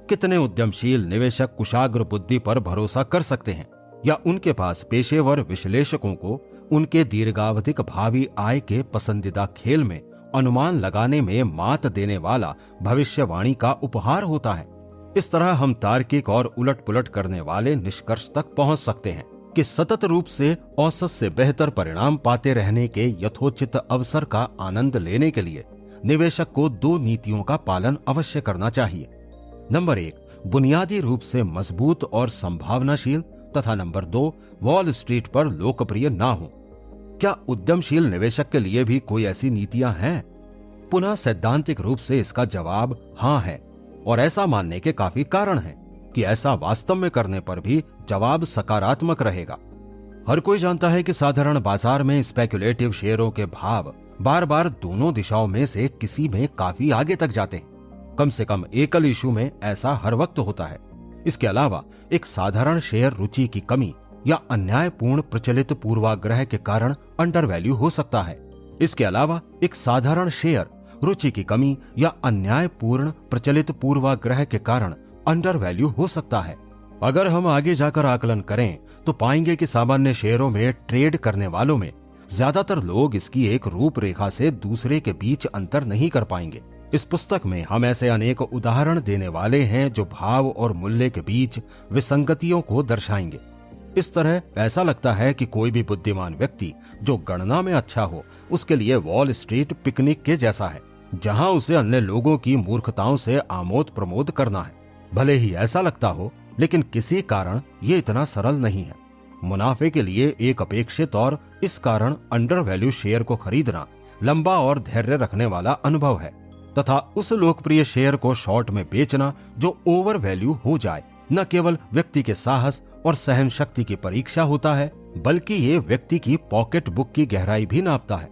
कितने उद्यमशील निवेशक कुशाग्र बुद्धि पर भरोसा कर सकते हैं या उनके पास पेशेवर विश्लेषकों को उनके दीर्घावधिक भावी आय के पसंदीदा खेल में अनुमान लगाने में मात देने वाला भविष्यवाणी का उपहार होता है। इस तरह हम तार्किक और उलट पुलट करने वाले निष्कर्ष तक पहुंच सकते हैं कि सतत रूप से औसत से बेहतर परिणाम पाते रहने के यथोचित अवसर का आनंद लेने के लिए निवेशक को दो नीतियों का पालन अवश्य करना चाहिए। नंबर 1, बुनियादी रूप से मजबूत और संभावनाशील, तथा नंबर 2, वॉल स्ट्रीट पर लोकप्रिय ना हो। क्या उद्यमशील निवेशक के लिए भी कोई ऐसी नीतियां हैं? पुनः सैद्धांतिक रूप से इसका जवाब हां है और ऐसा मानने के काफी कारण हैं कि ऐसा वास्तव में करने पर भी जवाब सकारात्मक रहेगा। हर कोई जानता है कि साधारण बाजार में स्पेक्युलेटिव शेयरों के भाव बार बार दोनों दिशाओं में से किसी में काफी आगे तक जाते हैं। कम से कम एकल इशू में ऐसा हर वक्त होता है। इसके अलावा एक साधारण शेयर रुचि की कमी या अन्यायपूर्ण प्रचलित पूर्वाग्रह के कारण अंडर वैल्यू हो सकता है। इसके अलावा एक साधारण शेयर रुचि की कमी या अन्यायपूर्ण प्रचलित पूर्वाग्रह के कारण अंडर वैल्यू हो सकता है। अगर हम आगे जाकर आकलन करें तो पाएंगे कि सामान्य शेयरों में ट्रेड करने वालों में ज्यादातर लोग इसकी एक रूपरेखा से दूसरे के बीच अंतर नहीं कर पाएंगे। इस पुस्तक में हम ऐसे अनेक उदाहरण देने वाले हैं जो भाव और मूल्य के बीच विसंगतियों को दर्शाएंगे। इस तरह ऐसा लगता है कि कोई भी बुद्धिमान व्यक्ति जो गणना में अच्छा हो, उसके लिए वॉल स्ट्रीट पिकनिक के जैसा है, जहां उसे अन्य लोगों की मूर्खताओं से आमोद प्रमोद करना है। भले ही ऐसा लगता हो, लेकिन किसी कारण ये इतना सरल नहीं है। मुनाफे के लिए एक अपेक्षित और इस कारण अंडर वैल्यू शेयर को खरीदना लंबा और धैर्य रखने वाला अनुभव है, तथा उस लोकप्रिय शेयर को शॉर्ट में बेचना जो ओवर वैल्यू हो जाए न केवल व्यक्ति के साहस और सहन शक्ति की परीक्षा होता है, बल्कि ये व्यक्ति की पॉकेट बुक की गहराई भी नापता है।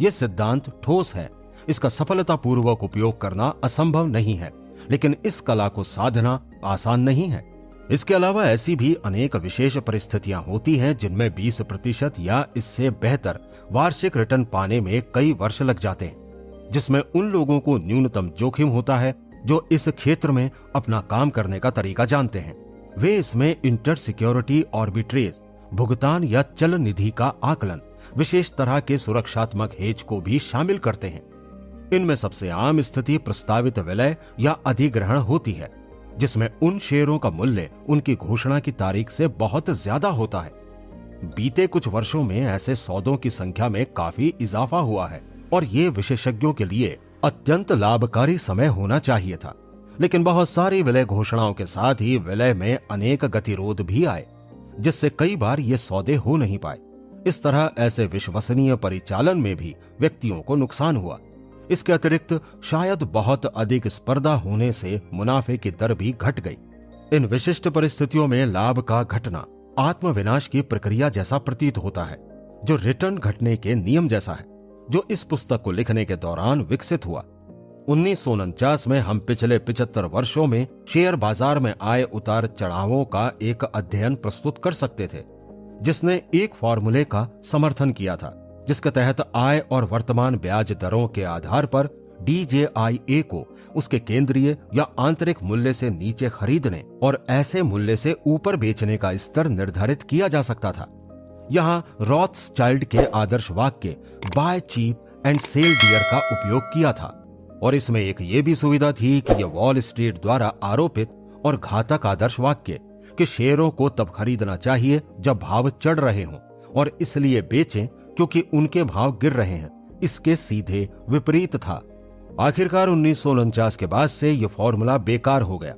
ये सिद्धांत ठोस है, इसका सफलतापूर्वक उपयोग करना असंभव नहीं है, लेकिन इस कला को साधना आसान नहीं है। इसके अलावा ऐसी भी अनेक विशेष परिस्थितियां होती हैं जिनमें 20% या इससे बेहतर वार्षिक रिटर्न पाने में कई वर्ष लग जाते हैं, जिसमें उन लोगों को न्यूनतम जोखिम होता है जो इस क्षेत्र में अपना काम करने का तरीका जानते हैं। वे इसमें इंटर सिक्योरिटी आर्बिट्रेज, भुगतान या चल निधि का आकलन, विशेष तरह के सुरक्षात्मक हेज को भी शामिल करते हैं। इनमें सबसे आम स्थिति प्रस्तावित विलय या अधिग्रहण होती है, जिसमें उन शेयरों का मूल्य उनकी घोषणा की तारीख से बहुत ज्यादा होता है। बीते कुछ वर्षों में ऐसे सौदों की संख्या में काफी इजाफा हुआ है और ये विशेषज्ञों के लिए अत्यंत लाभकारी समय होना चाहिए था। लेकिन बहुत सारी विलय घोषणाओं के साथ ही विलय में अनेक गतिरोध भी आए, जिससे कई बार ये सौदे हो नहीं पाए। इस तरह ऐसे विश्वसनीय परिचालन में भी व्यक्तियों को नुकसान हुआ। इसके अतिरिक्त शायद बहुत अधिक स्पर्धा होने से मुनाफे की दर भी घट गई। इन विशिष्ट परिस्थितियों में लाभ का घटना आत्मविनाश की प्रक्रिया जैसा प्रतीत होता है, जो रिटर्न घटने के नियम जैसा है, जो इस पुस्तक को लिखने के दौरान विकसित हुआ। 1949 में हम पिछले 75 वर्षों में शेयर बाजार में आए उतार चढ़ावों का एक अध्ययन प्रस्तुत कर सकते थे, जिसने एक फॉर्मूले का समर्थन किया था, जिसके तहत आय और वर्तमान ब्याज दरों के आधार पर DJIA को उसके केंद्रीय या आंतरिक मूल्य से नीचे खरीदने और ऐसे मूल्य से ऊपर बेचने का स्तर निर्धारित किया जा सकता था। यहां रॉथस्चाइल्ड के आदर्श वाक्य buy cheap and sell dear का उपयोग किया था, और इसमें एक ये भी सुविधा थी कि यह वॉल स्ट्रीट द्वारा आरोपित और घातक आदर्श वाक्य कि शेयरों को तब खरीदना चाहिए जब भाव चढ़ रहे हों और इसलिए बेचें क्योंकि उनके भाव गिर रहे हैं, इसके सीधे विपरीत था। आखिरकार 1949 के बाद से यह फॉर्मूला बेकार हो गया।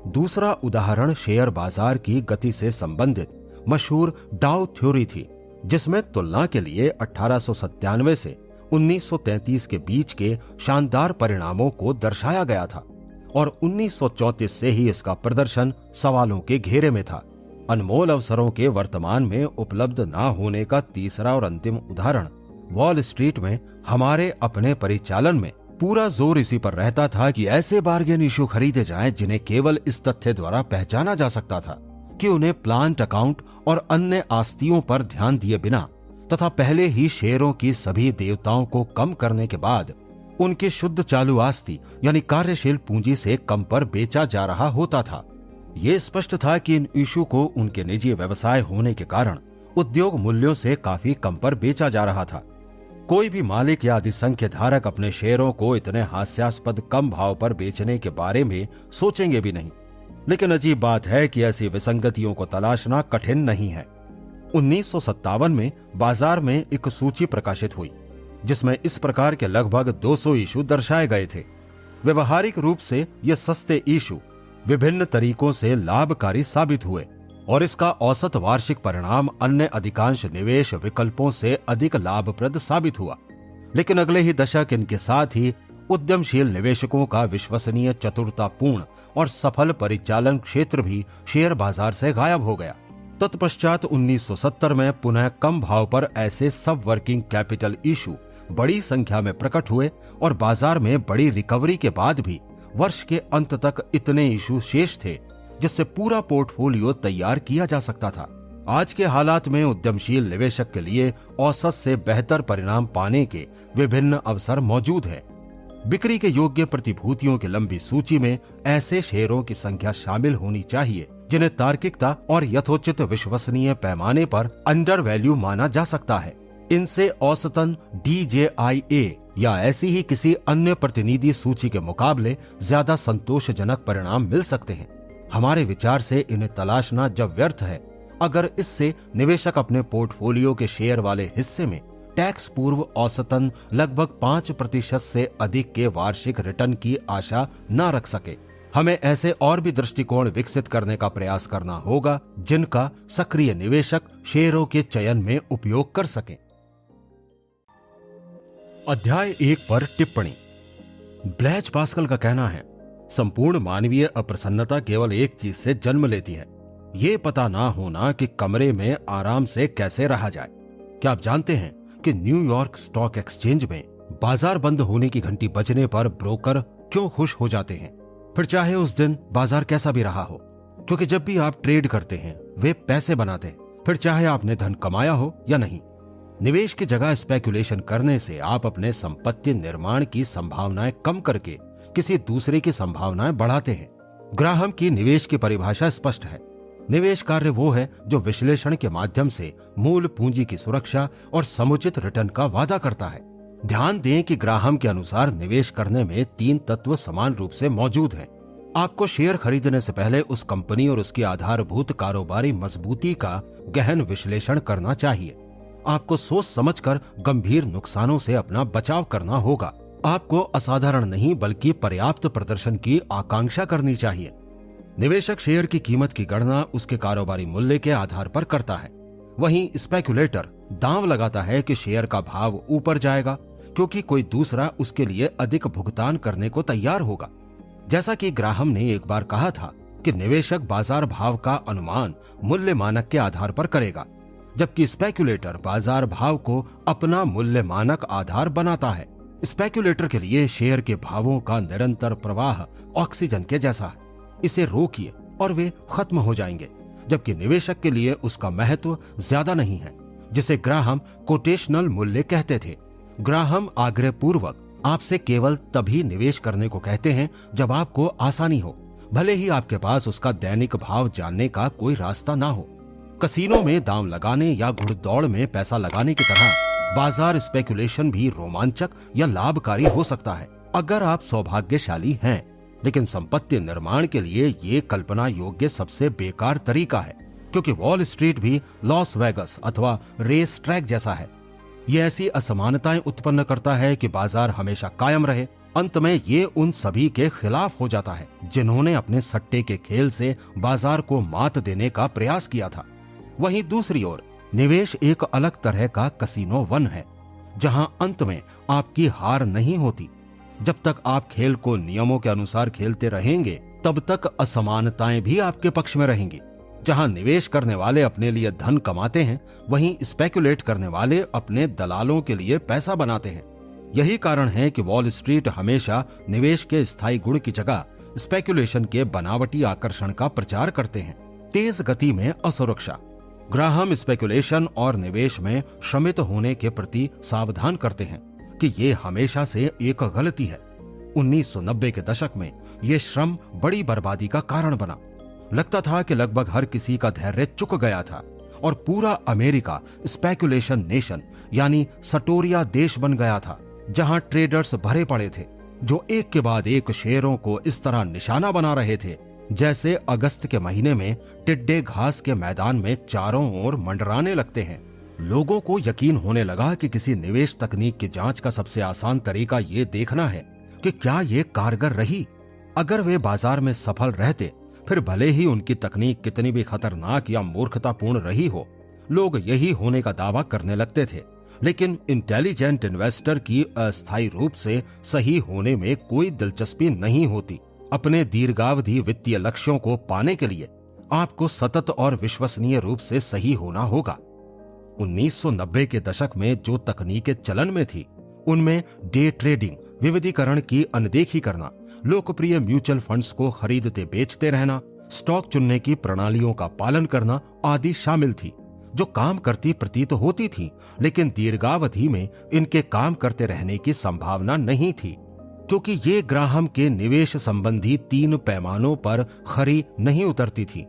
दूसरा उदाहरण शेयर बाजार की गति से संबंधित मशहूर डाउ थ्योरी थी, जिसमें तुलना के लिए 1897 से 1933 के बीच के शानदार परिणामों को दर्शाया गया था, और 1934 से ही इसका प्रदर्शन सवालों के घेरे में था। अनमोल अवसरों के वर्तमान में उपलब्ध ना होने का तीसरा और अंतिम उदाहरण वॉल स्ट्रीट में हमारे अपने परिचालन में पूरा जोर इसी पर रहता था कि ऐसे बार्गेन इशू खरीदे जाएं जिन्हें केवल इस तथ्य द्वारा पहचाना जा सकता था कि उन्हें प्लांट अकाउंट और अन्य आस्तियों पर ध्यान दिए बिना तथा पहले ही शेयरों की सभी देयताओं को कम करने के बाद उनकी शुद्ध चालू आस्ति यानी कार्यशील पूंजी से कम पर बेचा जा रहा होता था। ये स्पष्ट था कि इन इशू को उनके निजी व्यवसाय होने के कारण उद्योग मूल्यों से काफी कम पर बेचा जा रहा था। कोई भी मालिक या अधिसंख्य धारक अपने शेयरों को इतने हास्यास्पद कम भाव पर बेचने के बारे में सोचेंगे भी नहीं। लेकिन अजीब बात है कि ऐसी विसंगतियों को तलाशना कठिन नहीं है। 1957 में बाजार में एक सूची प्रकाशित हुई, जिसमें इस प्रकार के लगभग 200 इशू दर्शाए गए थे। व्यवहारिक रूप से ये सस्ते इशू विभिन्न तरीकों से लाभकारी साबित हुए, और इसका औसत वार्षिक परिणाम अन्य अधिकांश निवेश विकल्पों से अधिक लाभप्रद साबित हुआ। लेकिन अगले ही दशक इनके साथ ही उद्यमशील निवेशकों का विश्वसनीय, चतुरतापूर्ण और सफल परिचालन क्षेत्र भी शेयर बाजार से गायब हो गया। तत्पश्चात 1970 में पुनः कम भाव पर ऐसे सब वर्किंग कैपिटल इशू बड़ी संख्या में प्रकट हुए, और बाजार में बड़ी रिकवरी के बाद भी वर्ष के अंत तक इतने इशू शेष थे जिससे पूरा पोर्टफोलियो तैयार किया जा सकता था। आज के हालात में उद्यमशील निवेशक के लिए औसत से बेहतर परिणाम पाने के विभिन्न अवसर मौजूद हैं। बिक्री के योग्य प्रतिभूतियों की लंबी सूची में ऐसे शेयरों की संख्या शामिल होनी चाहिए जिन्हें तार्किकता और यथोचित विश्वसनीय पैमाने पर अंडर वैल्यू माना जा सकता है। इनसे औसतन DJIA या ऐसी ही किसी अन्य प्रतिनिधि सूची के मुकाबले ज्यादा संतोषजनक परिणाम मिल सकते हैं। हमारे विचार से इन्हें तलाशना जब व्यर्थ है, अगर इससे निवेशक अपने पोर्टफोलियो के शेयर वाले हिस्से में टैक्स पूर्व औसतन लगभग 5% से अधिक के वार्षिक रिटर्न की आशा न रख सके। हमें ऐसे और भी दृष्टिकोण विकसित करने का प्रयास करना होगा जिनका सक्रिय निवेशक शेयरों के चयन में उपयोग कर सके। अध्याय 1 पर टिप्पणी। ब्लैज पास्कल का कहना है, संपूर्ण मानवीय अप्रसन्नता केवल एक चीज से जन्म लेती है, ये पता ना होना कि कमरे में आराम से कैसे रहा जाए। क्या आप जानते हैं कि न्यूयॉर्क स्टॉक एक्सचेंज में बाजार बंद होने की घंटी बजने पर ब्रोकर क्यों खुश हो जाते हैं, फिर चाहे उस दिन बाजार कैसा भी रहा हो? क्योंकि जब भी आप ट्रेड करते हैं वे पैसे बनाते हैं, फिर चाहे आपने धन कमाया हो या नहीं। निवेश की जगह स्पेकुलेशन करने से आप अपने संपत्ति निर्माण की संभावनाएं कम करके किसी दूसरे की संभावनाएं बढ़ाते हैं। ग्राहम की निवेश की परिभाषा स्पष्ट है। निवेश कार्य वो है जो विश्लेषण के माध्यम से मूल पूंजी की सुरक्षा और समुचित रिटर्न का वादा करता है। ध्यान दें कि ग्राहम के अनुसार निवेश करने में 3 तत्व समान रूप से मौजूद हैं। आपको शेयर खरीदने से पहले उस कंपनी और उसकी आधारभूत कारोबारी मजबूती का गहन विश्लेषण करना चाहिए। आपको सोच समझकर गंभीर नुकसानों से अपना बचाव करना होगा। आपको असाधारण नहीं बल्कि पर्याप्त प्रदर्शन की आकांक्षा करनी चाहिए। निवेशक शेयर की कीमत की गणना उसके कारोबारी मूल्य के आधार पर करता है। वहीं स्पेकुलेटर दांव लगाता है कि शेयर का भाव ऊपर जाएगा क्योंकि कोई दूसरा उसके लिए अधिक भुगतान करने को तैयार होगा। जैसा कि ग्राहम ने एक बार कहा था कि निवेशक बाजार भाव का अनुमान मूल्य मानक के आधार पर करेगा, जबकि स्पेकुलेटर बाजार भाव को अपना मूल्य मानक आधार बनाता है। स्पेकुलेटर के लिए शेयर के भावों का निरंतर प्रवाह ऑक्सीजन के जैसा है, इसे रोकिए और वे खत्म हो जाएंगे, जबकि निवेशक के लिए उसका महत्व ज्यादा नहीं है, जिसे ग्राहम कोटेशनल मूल्य कहते थे। ग्राहम आग्रहपूर्वक आपसे केवल तभी निवेश करने को कहते हैं जब आपको आसानी हो, भले ही आपके पास उसका दैनिक भाव जानने का कोई रास्ता ना हो। कसीनो में दांव लगाने या घुड़दौड़ में पैसा लगाने की तरह बाजार स्पेकुलेशन भी रोमांचक या लाभकारी हो सकता है अगर आप सौभाग्यशाली हैं, लेकिन संपत्ति निर्माण के लिए ये कल्पना योग्य सबसे बेकार तरीका है, क्योंकि वॉल स्ट्रीट भी लॉस वेगस अथवा रेस ट्रैक जैसा है। ये ऐसी असमानताएं उत्पन्न करता है कि बाजार हमेशा कायम रहे। अंत में ये उन सभी के खिलाफ हो जाता है जिन्होंने अपने सट्टे के खेल से बाजार को मात देने का प्रयास किया था। वहीं दूसरी ओर निवेश एक अलग तरह का कसीनो वन है, जहां अंत में आपकी हार नहीं होती। जब तक आप खेल को नियमों के अनुसार खेलते रहेंगे, तब तक असमानताएं भी आपके पक्ष में रहेंगी। जहां निवेश करने वाले अपने लिए धन कमाते हैं, वहीं स्पेकुलेट करने वाले अपने दलालों के लिए पैसा बनाते हैं। यही कारण है कि वॉल स्ट्रीट हमेशा निवेश के स्थायी गुण की जगह स्पेकुलेशन के बनावटी आकर्षण का प्रचार करते हैं। तेज गति में असुरक्षा। ग्राहम स्पेकुलेशन और निवेश में श्रमित होने के प्रति सावधान करते हैं कि ये हमेशा से एक गलती है। 1990 के दशक में ये श्रम बड़ी बर्बादी का कारण बना। लगता था कि लगभग हर किसी का धैर्य चुक गया था और पूरा अमेरिका स्पेकुलेशन नेशन यानी सटोरिया देश बन गया था, जहां ट्रेडर्स भरे पड़े थे जो एक के बाद एक शेयरों को इस तरह निशाना बना रहे थे जैसे अगस्त के महीने में टिड्डे घास के मैदान में चारों ओर मंडराने लगते हैं। लोगों को यकीन होने लगा कि किसी निवेश तकनीक की जांच का सबसे आसान तरीका ये देखना है कि क्या ये कारगर रही। अगर वे बाजार में सफल रहते, फिर भले ही उनकी तकनीक कितनी भी खतरनाक या मूर्खतापूर्ण रही हो, लोग यही होने का दावा करने लगते थे। लेकिन इंटेलिजेंट इन्वेस्टर की अस्थायी रूप से सही होने में कोई दिलचस्पी नहीं होती। अपने दीर्घावधि वित्तीय लक्ष्यों को पाने के लिए आपको सतत और विश्वसनीय रूप से सही होना होगा। 1990 के दशक में जो तकनीकें चलन में थी, उनमें डे ट्रेडिंग, विविधीकरण की अनदेखी करना, लोकप्रिय म्यूचुअल फंड्स को खरीदते बेचते रहना, स्टॉक चुनने की प्रणालियों का पालन करना आदि शामिल थी, जो काम करती प्रतीत होती थी, लेकिन दीर्घावधि में इनके काम करते रहने की संभावना नहीं थी, क्योंकि ये ग्राहम के निवेश संबंधी 3 पैमानों पर खरी नहीं उतरती थी।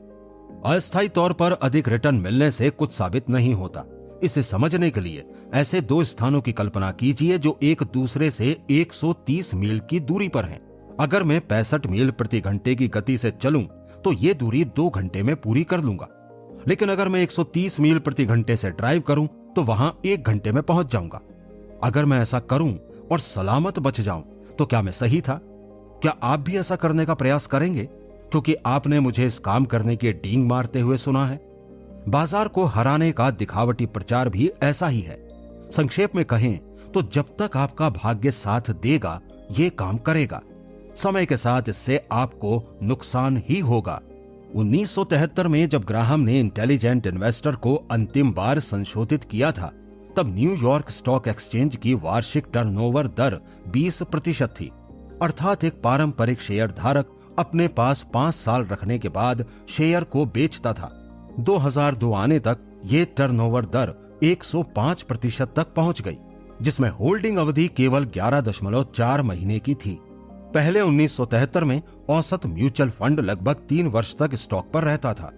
अस्थायी तौर पर अधिक रिटर्न मिलने से कुछ साबित नहीं होता। इसे समझने के लिए ऐसे 2 स्थानों की कल्पना कीजिए जो एक दूसरे से 130 मील की दूरी पर हैं। अगर मैं 65 मील प्रति घंटे की गति से चलूं तो ये दूरी 2 घंटे में पूरी कर लूंगा, लेकिन अगर मैं 130 मील प्रति घंटे से ड्राइव करूं तो वहां 1 घंटे में पहुंच जाऊंगा। अगर मैं ऐसा करूं और सलामत बच जाऊं तो क्या मैं सही था? क्या आप भी ऐसा करने का प्रयास करेंगे? क्योंकि आपने मुझे इस काम करने की डींग मारते हुए सुना है। बाजार को हराने का दिखावटी प्रचार भी ऐसा ही है। संक्षेप में कहें तो जब तक आपका भाग्य साथ देगा, ये काम करेगा। समय के साथ इससे आपको नुकसान ही होगा। 1973 में जब ग्राहम ने इंटेलिजेंट इन्वेस्टर को अंतिम बार संशोधित किया था, तब न्यूयॉर्क स्टॉक एक्सचेंज की वार्षिक टर्नओवर दर 20% थी, अर्थात एक पारंपरिक शेयर धारक अपने पास 5 साल रखने के बाद शेयर को बेचता था। 2002 आने तक ये टर्नओवर दर 105% तक पहुंच गई, जिसमें होल्डिंग अवधि केवल 11.4 महीने की थी। पहले 1973 में औसत म्यूचुअल फंड लगभग 3 वर्ष तक स्टॉक पर रहता था,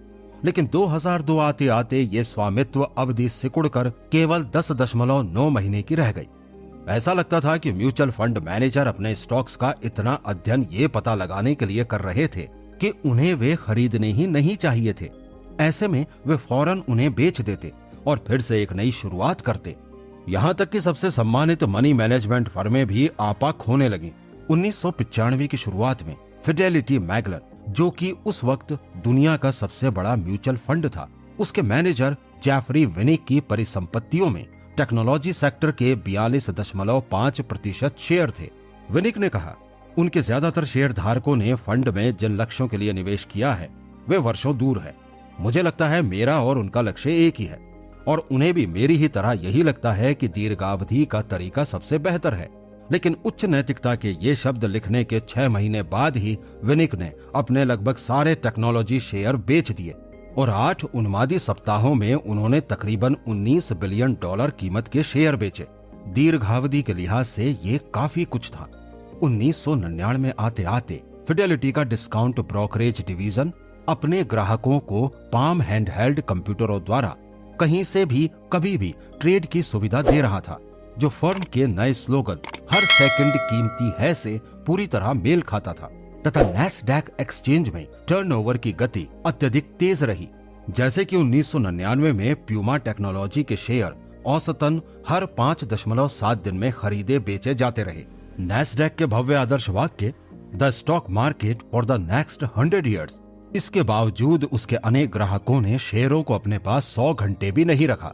लेकिन 2002 आते आते ये स्वामित्व अवधि सिकुड़कर केवल 10.9 महीने की रह गई। ऐसा लगता था कि म्यूचुअल फंड मैनेजर अपने स्टॉक्स का इतना अध्ययन ये पता लगाने के लिए कर रहे थे कि उन्हें वे खरीदने ही नहीं चाहिए थे। ऐसे में वे फौरन उन्हें बेच देते और फिर से एक नई शुरुआत करते। यहाँ तक कि सबसे सम्मानित मनी मैनेजमेंट फर्में भी आपा खोने लगी। 1995 की शुरुआत में फिडेलिटी मैगलन, जो कि उस वक्त दुनिया का सबसे बड़ा म्यूचुअल फंड था, उसके मैनेजर जेफरी विनिक की परिसंपत्तियों में टेक्नोलॉजी सेक्टर के 42.5% शेयर थे। विनिक ने कहा, उनके ज्यादातर शेयर धारकों ने फंड में जिन लक्ष्यों के लिए निवेश किया है वे वर्षों दूर है। मुझे लगता है मेरा और उनका लक्ष्य एक ही है और उन्हें भी मेरी ही तरह यही लगता है कि दीर्घावधि का तरीका सबसे बेहतर है। लेकिन उच्च नैतिकता के ये शब्द लिखने के 6 महीने बाद ही विनिक ने अपने लगभग सारे टेक्नोलॉजी शेयर बेच दिए और 8 उन्मादी सप्ताहों में उन्होंने तकरीबन $19 बिलियन कीमत के शेयर बेचे। दीर्घावधि के लिहाज से ये काफी कुछ था। 1999 में आते आते फिडेलिटी का डिस्काउंट ब्रोकरेज डिवीजन अपने ग्राहकों को पाम हैंडहेल्ड कंप्यूटरों द्वारा कहीं से भी कभी भी ट्रेड की सुविधा दे रहा था, जो फर्म के नए स्लोगन हर सेकंड कीमती है से पूरी तरह मेल खाता था। तथा नैस्डैक एक्सचेंज में टर्नओवर की गति अत्यधिक तेज रही। जैसे कि 1999 में प्यूमा टेक्नोलॉजी के शेयर औसतन हर 5.7 दिन में खरीदे बेचे जाते रहे। नैस्डैक के भव्य आदर्श वाक्य the stock market for the next 100 years, इसके बावजूद उसके अनेक ग्राहकों ने शेयरों को अपने पास 100 घंटे भी नहीं रखा।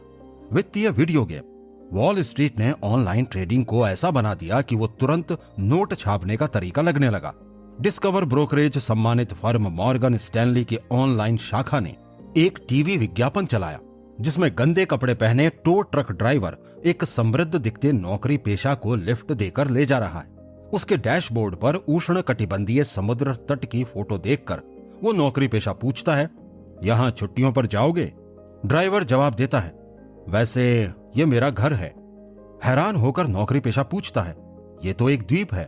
वित्तीय वीडियो गेम वॉल स्ट्रीट ने ऑनलाइन ट्रेडिंग को ऐसा बना दिया कि वो तुरंत नोट छापने का तरीका लगने लगा। डिस्कवर ब्रोकरेज सम्मानित फर्म मॉर्गन स्टैनली की ऑनलाइन शाखा ने एक टीवी विज्ञापन चलाया जिसमें गंदे कपड़े पहने टो ट्रक ड्राइवर एक समृद्ध दिखते नौकरी पेशा को लिफ्ट देकर ले जा रहा है। उसके डैशबोर्ड पर उष्ण कटिबंधीय समुद्र तट की फोटो देखकर वो नौकरी पेशा पूछता है, यहाँ छुट्टियों पर जाओगे? ड्राइवर जवाब देता है, वैसे ये मेरा घर है। हैरान होकर नौकरी पेशा पूछता है, ये तो एक द्वीप है।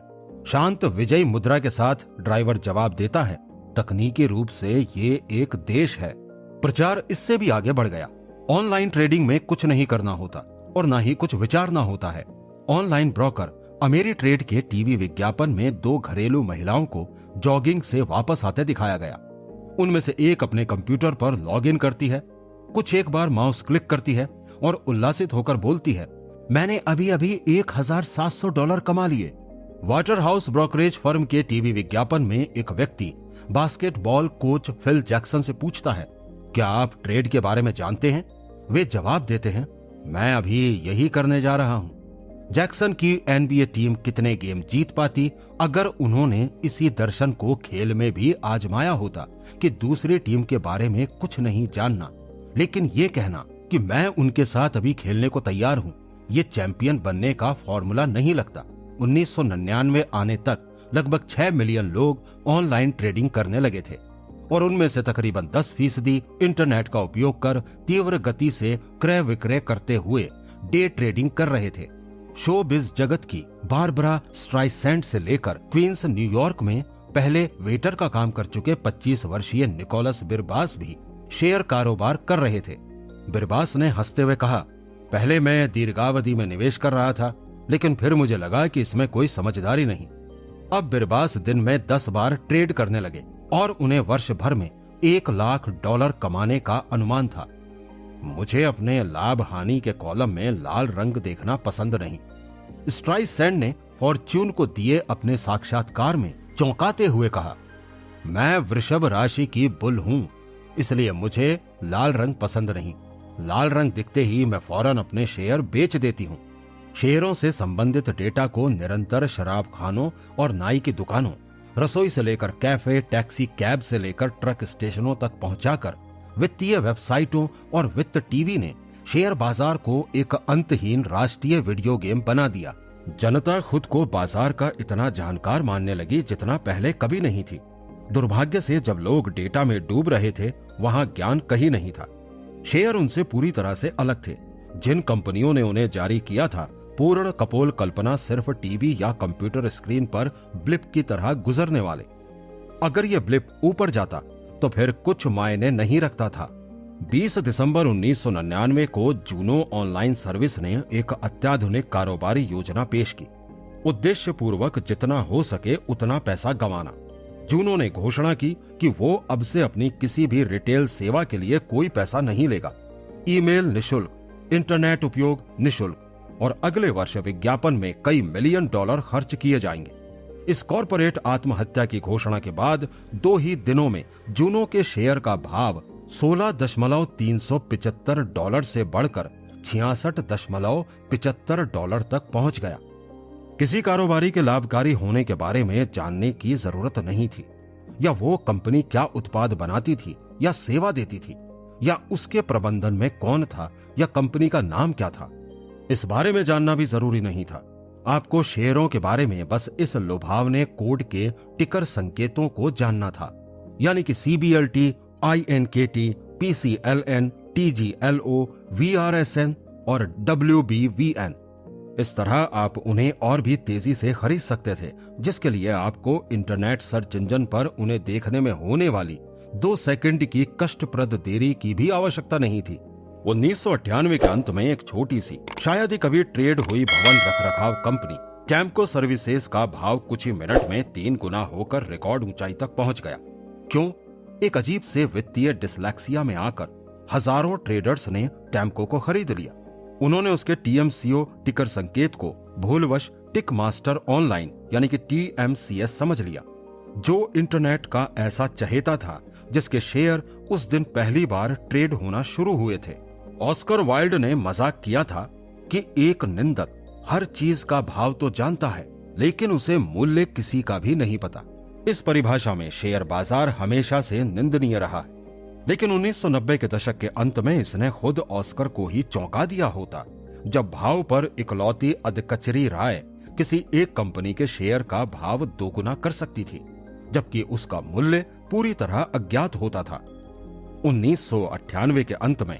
शांत विजयी मुद्रा के साथ ड्राइवर जवाब देता है, तकनीकी रूप से ये एक देश है। प्रचार इससे भी आगे बढ़ गया। ऑनलाइन ट्रेडिंग में कुछ नहीं करना होता और ना ही कुछ विचारना होता है। ऑनलाइन ब्रोकर अमेरी ट्रेड के टीवी विज्ञापन में 2 घरेलू महिलाओं को जॉगिंग से वापस आते दिखाया गया। उनमें से एक अपने कंप्यूटर पर लॉगिन करती है, कुछ एक बार माउस क्लिक करती है और उल्लासित होकर बोलती है, मैंने अभी अभी $1,700 कमा लिए। वाटर हाउस ब्रोकरेज फर्म के टीवी विज्ञापन में एक व्यक्ति बास्केटबॉल कोच फिल जैक्सन से पूछता है, क्या आप ट्रेड के बारे में जानते हैं? वे जवाब देते हैं, मैं अभी यही करने जा रहा हूं। जैक्सन की एनबीए टीम कितने गेम जीत पाती अगर उन्होंने इसी दर्शन को खेल में भी आजमाया होता कि दूसरी टीम के बारे में कुछ नहीं जानना, लेकिन ये कहना कि मैं उनके साथ अभी खेलने को तैयार हूं, ये चैंपियन बनने का फॉर्मूला नहीं लगता। 1999 आने तक लगभग 6 मिलियन लोग ऑनलाइन ट्रेडिंग करने लगे थे और उनमें से तकरीबन 10% इंटरनेट का उपयोग कर तीव्र गति से क्रय विक्रय करते हुए डे ट्रेडिंग कर रहे थे। शोबिज जगत की बारबरा स्ट्राइसेंट से लेकर क्वींस न्यूयॉर्क में पहले वेटर का काम कर चुके 25 वर्षीय निकोलस बिरबास भी शेयर कारोबार कर रहे थे। बिरबास ने हंसते हुए कहा, पहले मैं दीर्घावधि में निवेश कर रहा था, लेकिन फिर मुझे लगा कि इसमें कोई समझदारी नहीं। अब बिरबास दिन में 10 बार ट्रेड करने लगे और उन्हें वर्ष भर में $1 लाख कमाने का अनुमान था। मुझे अपने लाभ हानि के कॉलम में लाल रंग देखना पसंद नहीं। स्ट्राइसेंट ने फॉर्च्यून को दिए अपने साक्षात्कार में चौंकाते हुए कहा, मैं वृषभ राशि की बुल हूं, इसलिए मुझे लाल रंग पसंद नहीं। लाल रंग दिखते ही मैं फौरन अपने शेयर बेच देती हूं। शेयरों से संबंधित डेटा को निरंतर शराब खानों और नाई की दुकानों, रसोई से लेकर कैफे, टैक्सी कैब से लेकर ट्रक स्टेशनों तक पहुंचाकर वित्तीय वेबसाइटों और वित्त टीवी ने शेयर बाजार को एक अंतहीन राष्ट्रीय वीडियो गेम बना दिया। जनता खुद को बाजार का इतना जानकार मानने लगी जितना पहले कभी नहीं थी। दुर्भाग्य से जब लोग डेटा में डूब रहे थे, वहां ज्ञान कहीं नहीं था। शेयर उनसे पूरी तरह से अलग थे। जिन कंपनियों ने उन्हें जारी किया था, पूर्ण कपोल कल्पना सिर्फ टीवी या कंप्यूटर स्क्रीन पर ब्लिप की तरह गुजरने वाले। अगर यह ब्लिप ऊपर जाता तो फिर कुछ मायने नहीं रखता था। 20 दिसंबर 1999 को जूनो ऑनलाइन सर्विस ने एक अत्याधुनिक कारोबारी योजना पेश की। उद्देश्य पूर्वक जितना हो सके उतना पैसा गंवाना। जूनो ने घोषणा की कि वो अब से अपनी किसी भी रिटेल सेवा के लिए कोई पैसा नहीं लेगा। ईमेल निशुल्क, इंटरनेट उपयोग निशुल्क, और अगले वर्ष विज्ञापन में कई मिलियन डॉलर खर्च किए जाएंगे। इस कॉरपोरेट आत्महत्या की घोषणा के बाद 2 ही दिनों में जूनो के शेयर का भाव $16.375 से बढ़कर $66.75 तक पहुंच गया। किसी कारोबारी के लाभकारी होने के बारे में जानने की जरूरत नहीं थी, या वो कंपनी क्या उत्पाद बनाती थी या सेवा देती थी, या उसके प्रबंधन में कौन था, या कंपनी का नाम क्या था। इस बारे में जानना भी जरूरी नहीं था। आपको शेयरों के बारे में बस इस लुभावने कोड के टिकर संकेतों को जानना था, यानी कि CBLT, INKT, PCLN, TGLO, VRSN और WBVN। इस तरह आप उन्हें और भी तेजी से खरीद सकते थे, जिसके लिए आपको इंटरनेट सर्च इंजन पर उन्हें देखने में होने वाली 2 सेकंड की कष्टप्रद देरी की भी आवश्यकता नहीं थी। 1998 के अंत में एक छोटी सी, शायद ही कभी ट्रेड हुई भवन रखरखाव कंपनी कैम्को सर्विसेज का भाव कुछ ही मिनट में 3 गुना होकर रिकॉर्ड ऊंचाई तक पहुंच गया। क्यों? एक अजीब से वित्तीय डिसलेक्सिया में आकर हजारों ट्रेडर्स ने कैम्को को खरीद लिया। उन्होंने उसके TMCO टिकर संकेत को भूलवश टिक मास्टर ऑनलाइन यानी कि TMCS समझ लिया। जो इंटरनेट का ऐसा चहेता था जिसके शेयर उस दिन पहली बार ट्रेड होना शुरू हुए थे। ऑस्कर वाइल्ड ने मजाक किया था कि एक निंदक हर चीज का भाव तो जानता है, लेकिन उसे मूल्य किसी का भी नहीं पता। इस परिभाषा में शेयर बाजार हमेशा से निंदनीय रहा है, लेकिन 1990 के दशक के अंत में इसने खुद ऑस्कर को ही चौंका दिया होता, जब भाव पर इकलौती अधकचरी राय किसी एक कंपनी के शेयर का भाव 2 गुना कर सकती थी, जबकि उसका मूल्य पूरी तरह अज्ञात होता था। 1998 के अंत में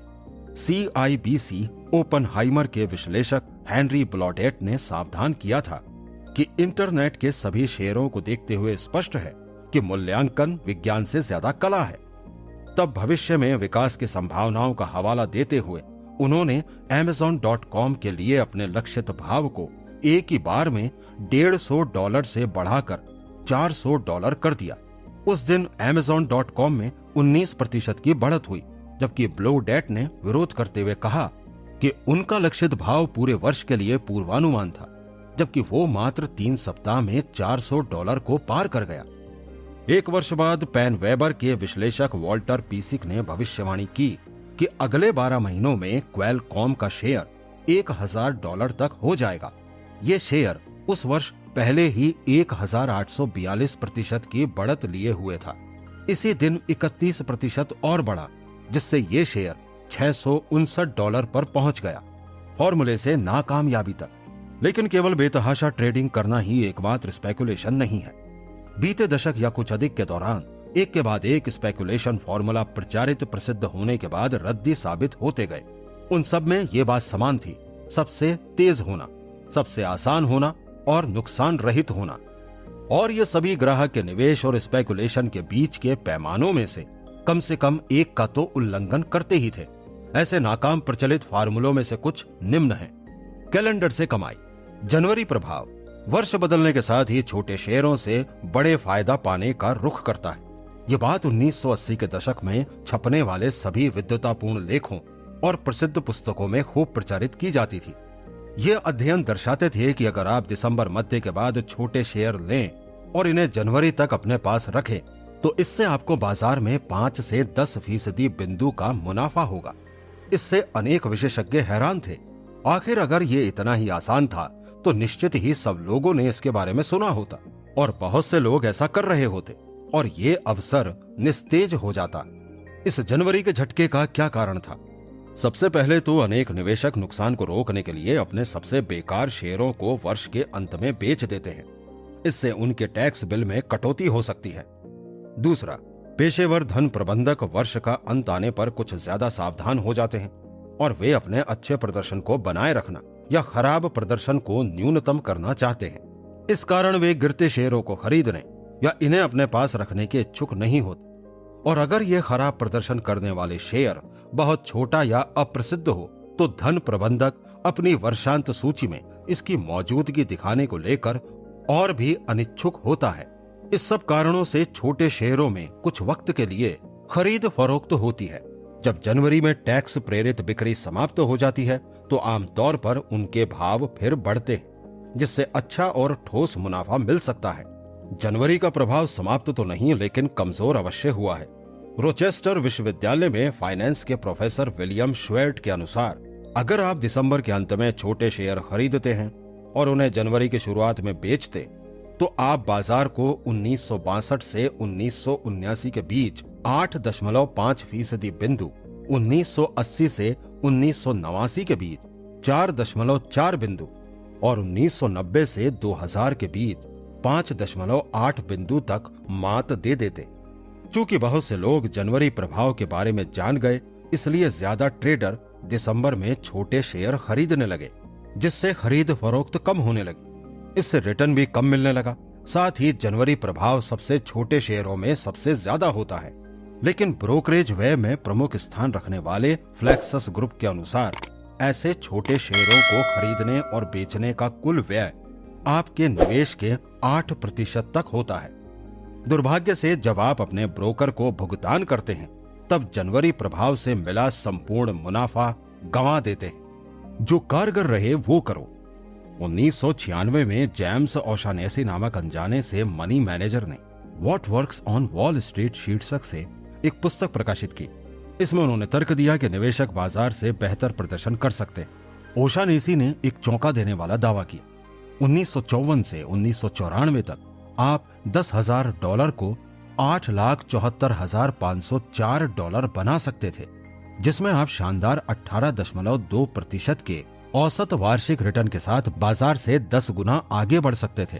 CIBC ओपनहाइमर के विश्लेषक हेनरी ब्लॉडेट ने सावधान किया था कि इंटरनेट के सभी शेयरों को देखते हुए स्पष्ट है कि मूल्यांकन विज्ञान से ज्यादा कला है। तब भविष्य में विकास की संभावनाओं का हवाला देते हुए उन्होंने Amazon.com के लिए अपने लक्षित भाव को एक ही बार में $150 से बढ़ाकर $400 कर दिया। उस दिन Amazon.com में 19% की बढ़त हुई, जबकि ब्लॉडेट ने विरोध करते हुए कहा कि उनका लक्षित भाव पूरे वर्ष के लिए पूर्वानुमान था, जबकि वो मात्र 3 सप्ताह में $400 को पार कर गया। 1 वर्ष बाद पैन वेबर के विश्लेषक वॉल्टर पीसिक ने भविष्यवाणी की कि अगले 12 महीनों में क्वेलकॉम का शेयर $1000 तक हो जाएगा। ये शेयर उस वर्ष पहले ही 1842% की बढ़त लिए हुए था। इसी दिन 31% और बढ़ा, जिससे ये शेयर $659 पर पहुंच गया। फॉर्मूले से नाकामयाबी तक। लेकिन केवल बेतहाशा ट्रेडिंग करना ही एकमात्र स्पेकुलेशन नहीं है। बीते दशक या कुछ अधिक के दौरान एक के बाद एक स्पेकुलेशन फॉर्मूला प्रचारित प्रसिद्ध होने के बाद रद्दी साबित होते गए। उन सब में ये बात समान थी, सबसे तेज होना, सबसे आसान होना और नुकसान रहित होना। और ये सभी ग्राहक के निवेश और स्पेकुलेशन के बीच के पैमानों में से कम एक का तो उल्लंघन करते ही थे। ऐसे नाकाम प्रचलित फार्मूलों में से कुछ निम्न हैं। कैलेंडर से कमाई, जनवरी प्रभाव, वर्ष बदलने के साथ ही छोटे शेयरों से बड़े फायदा पाने का रुख करता है। ये बात 1980 के दशक में छपने वाले सभी विद्वतापूर्ण लेखों और प्रसिद्ध पुस्तकों में खूब प्रचारित की जाती थी। ये अध्ययन दर्शाते थे कि अगर आप दिसंबर मध्य के बाद छोटे शेयर लें और इन्हें जनवरी तक अपने पास रखें, तो इससे आपको बाजार में 5 से 10% बिंदु का मुनाफा होगा। इससे अनेक विशेषज्ञ हैरान थे। आखिर अगर ये इतना ही आसान था तो निश्चित ही सब लोगों ने इसके बारे में सुना होता और बहुत से लोग ऐसा कर रहे होते और ये अवसर निस्तेज हो जाता। इस जनवरी के झटके का क्या कारण था? सबसे पहले तो अनेक निवेशक नुकसान को रोकने के लिए अपने सबसे बेकार शेयरों को वर्ष के अंत में बेच देते हैं। इससे उनके टैक्स बिल में कटौती हो सकती है। दूसरा, पेशेवर धन प्रबंधक वर्ष का अंत आने पर कुछ ज्यादा सावधान हो जाते हैं और वे अपने अच्छे प्रदर्शन को बनाए रखना या खराब प्रदर्शन को न्यूनतम करना चाहते हैं। इस कारण वे गिरते शेयरों को खरीदने या इन्हें अपने पास रखने के इच्छुक नहीं होते। और अगर ये खराब प्रदर्शन करने वाले शेयर बहुत छोटा या अप्रसिद्ध हो तो धन प्रबंधक अपनी वर्षांत सूची में इसकी मौजूदगी दिखाने को लेकर और भी अनिच्छुक होता है। इस सब कारणों से छोटे शेयरों में कुछ वक्त के लिए खरीद फरोख्त होती है, जब जनवरी में टैक्स प्रेरित बिक्री समाप्त हो जाती है तो आमतौर पर उनके भाव फिर बढ़ते हैं, जिससे अच्छा और ठोस मुनाफा मिल सकता है। जनवरी का प्रभाव समाप्त तो नहीं, लेकिन कमजोर अवश्य हुआ है। रोचेस्टर विश्वविद्यालय में फाइनेंस के प्रोफेसर विलियम श्वेर्ट के अनुसार अगर आप दिसंबर के अंत में छोटे शेयर खरीदते हैं और उन्हें जनवरी की शुरुआत में बेचते, तो आप बाजार को 1962 से 1979 के बीच 8.5% बिंदु, 1980 से 1989 के बीच 4.4 बिंदु और 1990 से 2000 के बीच 5.8 बिंदु तक मात दे देते। चूंकि बहुत से लोग जनवरी प्रभाव के बारे में जान गए, इसलिए ज्यादा ट्रेडर दिसंबर में छोटे शेयर खरीदने लगे, जिससे खरीद फरोख्त कम होने लगी। इससे रिटर्न भी कम मिलने लगा। साथ ही जनवरी प्रभाव सबसे छोटे शेयरों में सबसे ज्यादा होता है। लेकिन ब्रोकरेज व्यय में प्रमुख स्थान रखने वाले फ्लेक्सस ग्रुप के अनुसार ऐसे छोटे शेयरों को खरीदने और बेचने का कुल व्यय आपके निवेश के 8% तक होता है। दुर्भाग्य से जब आप अपने ब्रोकर को भुगतान करते हैं, तब जनवरी प्रभाव से मिला संपूर्ण मुनाफा गंवा देते हैं। जो कारगर रहे वो करो। 1996 में जेम्स ओशानेसी नामक अनजाने से मनी मैनेजर ने what works on wall street शीर्षक से एक पुस्तक प्रकाशित की। इसमें उन्होंने तर्क दिया कि निवेशक बाजार से बेहतर प्रदर्शन कर सकते हैं। ओशानेसी ने एक चौंका देने वाला दावा किया। 1954 से 1994 तक आप $10,000 को $8,74,504 बना सकते थे, जिसमें आप शानदार 18.2% के औसत वार्षिक रिटर्न के साथ बाजार से 10 गुना आगे बढ़ सकते थे।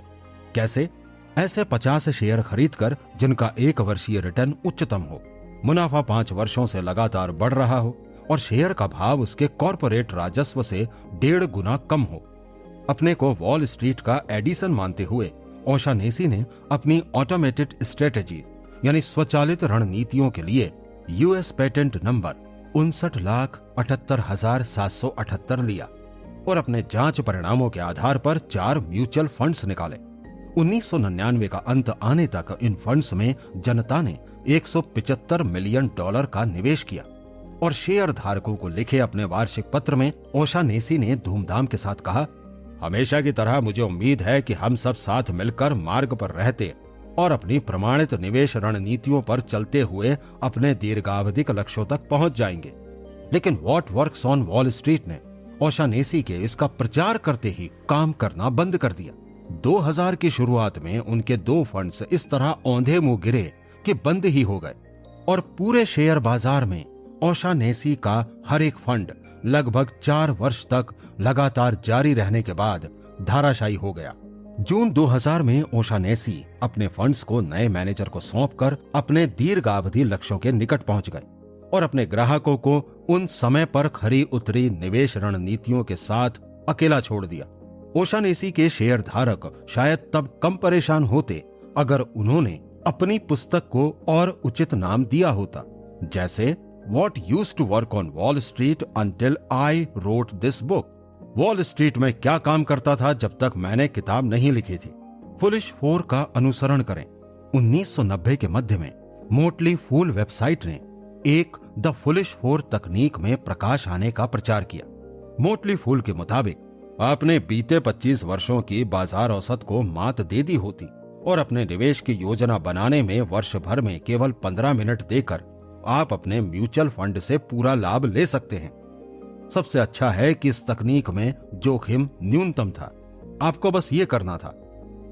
कैसे? ऐसे 50 शेयर खरीदकर जिनका 1 वर्षीय रिटर्न उच्चतम हो, मुनाफा 5 वर्षों से लगातार बढ़ रहा हो और शेयर का भाव उसके कॉर्पोरेट राजस्व से 1.5 गुना कम हो। अपने को वॉल स्ट्रीट का एडिसन मानते हुए ओशानेसी ने अपनी ऑटोमेटेड स्ट्रेटेजी यानी स्वचालित रणनीतियों के लिए यूएस पेटेंट नंबर 59,78,778 लिया और अपने जांच परिणामों के आधार पर 4 म्यूचुअल फंड्स निकाले। 1999 का अंत आने तक इन फंड्स में जनता ने $175 मिलियन का निवेश किया और शेयर धारकों को लिखे अपने वार्षिक पत्र में ओशानेसी ने धूमधाम के साथ कहा, हमेशा की तरह मुझे उम्मीद है कि हम सब साथ मिलकर मार्ग पर रहते और अपनी प्रमाणित निवेश रणनीतियों पर चलते हुए अपने दीर्घावधिक लक्ष्यों तक पहुंच जाएंगे। लेकिन what works on wall street ने ओशानेसी के इसका प्रचार करते ही काम करना बंद कर दिया। 2000 की शुरुआत में उनके 2 फंड्स इस तरह औंधे मुंह गिरे कि बंद ही हो गए और पूरे शेयर बाजार में ओशानेसी का हर एक फंड लगभग 4 वर्ष तक लगातार जारी रहने के बाद धाराशायी हो गया। जून 2000 में ओशानेसी अपने फंड्स को नए मैनेजर को सौंपकर अपने दीर्घावधि लक्ष्यों के निकट पहुंच गए और अपने ग्राहकों को उन समय पर खरी उतरी निवेश रणनीतियों के साथ अकेला छोड़ दिया। ओशानेसी के शेयर धारक शायद तब कम परेशान होते अगर उन्होंने अपनी पुस्तक को और उचित नाम दिया होता, जैसे What used to work on Wall Street until I wrote this book। Wall street में क्या काम करता था जब तक मैंने किताब नहीं लिखी थी। फुलिश 4 का अनुसरण करें। 1990 के मध्य में मोटली फूल वेबसाइट ने एक द फुलिश 4 तकनीक में प्रकाश आने का प्रचार किया। मोटली फूल के मुताबिक आपने बीते 25 वर्षों की बाजार औसत को मात दे दी होती और अपने निवेश की योजना बनाने में वर्ष भर में केवल 15 मिनट देकर आप अपने म्यूचुअल फंड से पूरा लाभ ले सकते हैं। सबसे अच्छा है कि इस तकनीक में जोखिम न्यूनतम था। आपको बस ये करना था।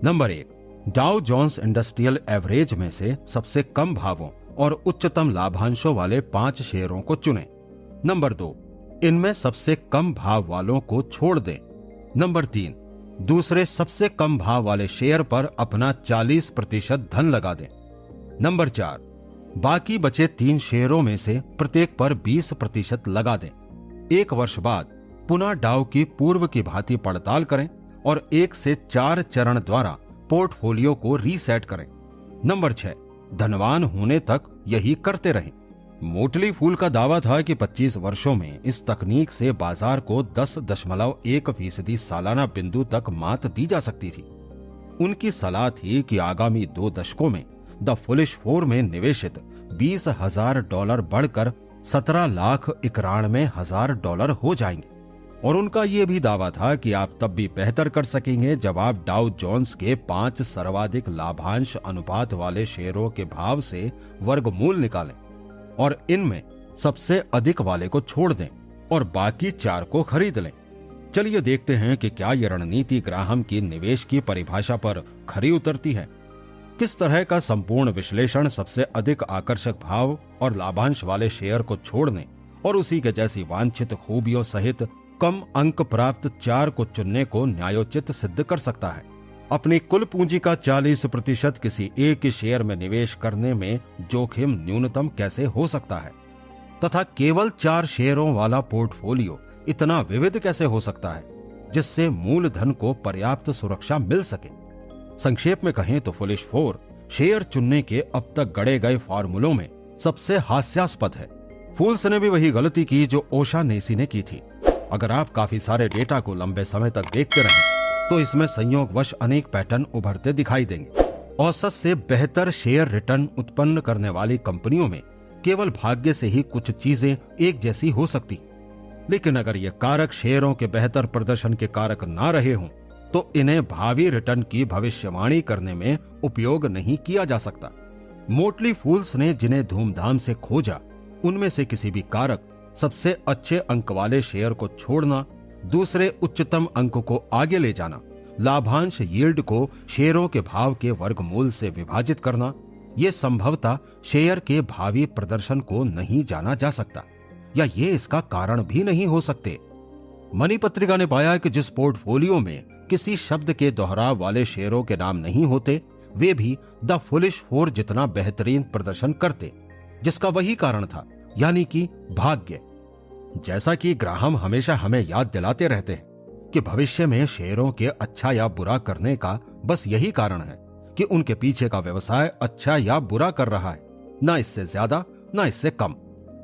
Number 1, Dow Jones industrial average में से सबसे कम भावों और उच्चतम लाभांशों वाले 5 शेयरों को चुनें। नंबर 2, इनमें सबसे कम भाव वालों को छोड़ दें। नंबर 3, दूसरे सबसे कम भाव वाले शेयर पर अपना 40% धन लगा दें। नंबर 4, बाकी बचे 3 शेयरों में से प्रत्येक पर 20% लगा दें। 1 वर्ष बाद पुनः डाउ की पूर्व की भांति पड़ताल करें और 1 से 4 चरण द्वारा पोर्टफोलियो को रीसेट करें। नंबर 6, धनवान होने तक यही करते रहें। मोटली फूल का दावा था कि 25 वर्षों में इस तकनीक से बाजार को 10.1% सालाना बिंदु तक मात दी जा सकती थी। उनकी सलाह थी कि आगामी 2 दशकों में द फुलिश 4 में निवेशित $20,000 बढ़कर 17,91,000 हो जाएंगे। और उनका यह भी दावा था कि आप तब भी बेहतर कर सकेंगे जब आप डाउ जोन्स के 5 सर्वाधिक लाभांश अनुपात वाले शेयरों के भाव से वर्गमूल निकालें और इनमें सबसे अधिक वाले को छोड़ दें और बाकी 4 को खरीद लें। चलिए देखते हैं कि क्या यह रणनीति ग्राहम की निवेश की परिभाषा पर खरी उतरती है। किस तरह का संपूर्ण विश्लेषण सबसे अधिक आकर्षक भाव और लाभांश वाले शेयर को छोड़ने और उसी के जैसी वांछित खूबियों सहित कम अंक प्राप्त 4 को चुनने को न्यायोचित सिद्ध कर सकता है। अपनी कुल पूंजी का 40% किसी एक शेयर में निवेश करने में जोखिम न्यूनतम कैसे हो सकता है तथा केवल 4 शेयरों वाला पोर्टफोलियो इतना विविध कैसे हो सकता है जिससे मूलधन को पर्याप्त सुरक्षा मिल सके। संक्षेप में कहें तो फुलिश 4 शेयर चुनने के अब तक गढ़े गए फॉर्मूलों में सबसे हास्यास्पद है। फूल्स ने भी वही गलती की जो ओशानेसी ने की थी। अगर आप काफी सारे डेटा को लंबे समय तक देखते रहें तो इसमें संयोगवश अनेक पैटर्न उभरते दिखाई देंगे। औसत से बेहतर शेयर रिटर्न उत्पन्न करने वाली कंपनियों में केवल भाग्य से ही कुछ चीजें एक जैसी हो सकती, लेकिन अगर ये कारक शेयरों के बेहतर प्रदर्शन के कारक ना रहे हों तो इन्हें भावी रिटर्न की भविष्यवाणी करने में उपयोग नहीं किया जा सकता। मोटली फूल्स ने जिन्हें धूमधाम से खोजा उनमें से किसी भी कारक, सबसे अच्छे अंक वाले शेयर को छोड़ना, दूसरे उच्चतम अंक को आगे ले जाना, लाभांश यील्ड को शेयरों के भाव के वर्गमूल से विभाजित करना, ये संभवतः शेयर के भावी प्रदर्शन को नहीं जाना जा सकता या ये इसका कारण भी नहीं हो सकते। मनी पत्रिका ने पाया कि जिस पोर्टफोलियो में किसी शब्द के दोहराव वाले शेयरों के नाम नहीं होते वे भी द फुलिश 4 जितना बेहतरीन प्रदर्शन करते, जिसका वही कारण था, यानी कि भाग्य। जैसा कि ग्राहम हमेशा हमें याद दिलाते रहते हैं कि भविष्य में शेयरों के अच्छा या बुरा करने का बस यही कारण है कि उनके पीछे का व्यवसाय अच्छा या बुरा कर रहा है, ना इससे ज्यादा ना इससे कम।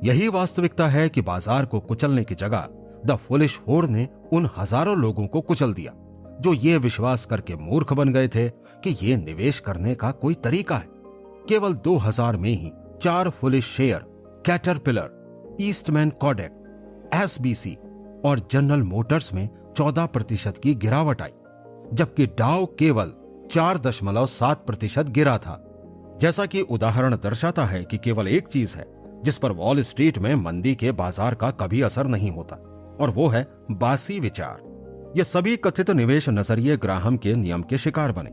यही वास्तविकता है कि बाजार को कुचलने की जगह द फुलिश 4 ने उन हजारों लोगों को कुचल दिया जो ये विश्वास करके मूर्ख बन गए थे कि ये निवेश करने का कोई तरीका है। केवल 2000 में ही 4 foolish share caterpillar, Eastman Kodak, SBC और जनरल मोटर्स में 14% की गिरावट आई, जबकि डाउ केवल 4.7% गिरा था। जैसा कि उदाहरण दर्शाता है कि केवल एक चीज है जिस पर वॉल स्ट्रीट में मंदी के बाजार का कभी असर नहीं होता और वो है बासी विचार। ये सभी कथित निवेश नजरिए ग्राहम के नियम के शिकार बने।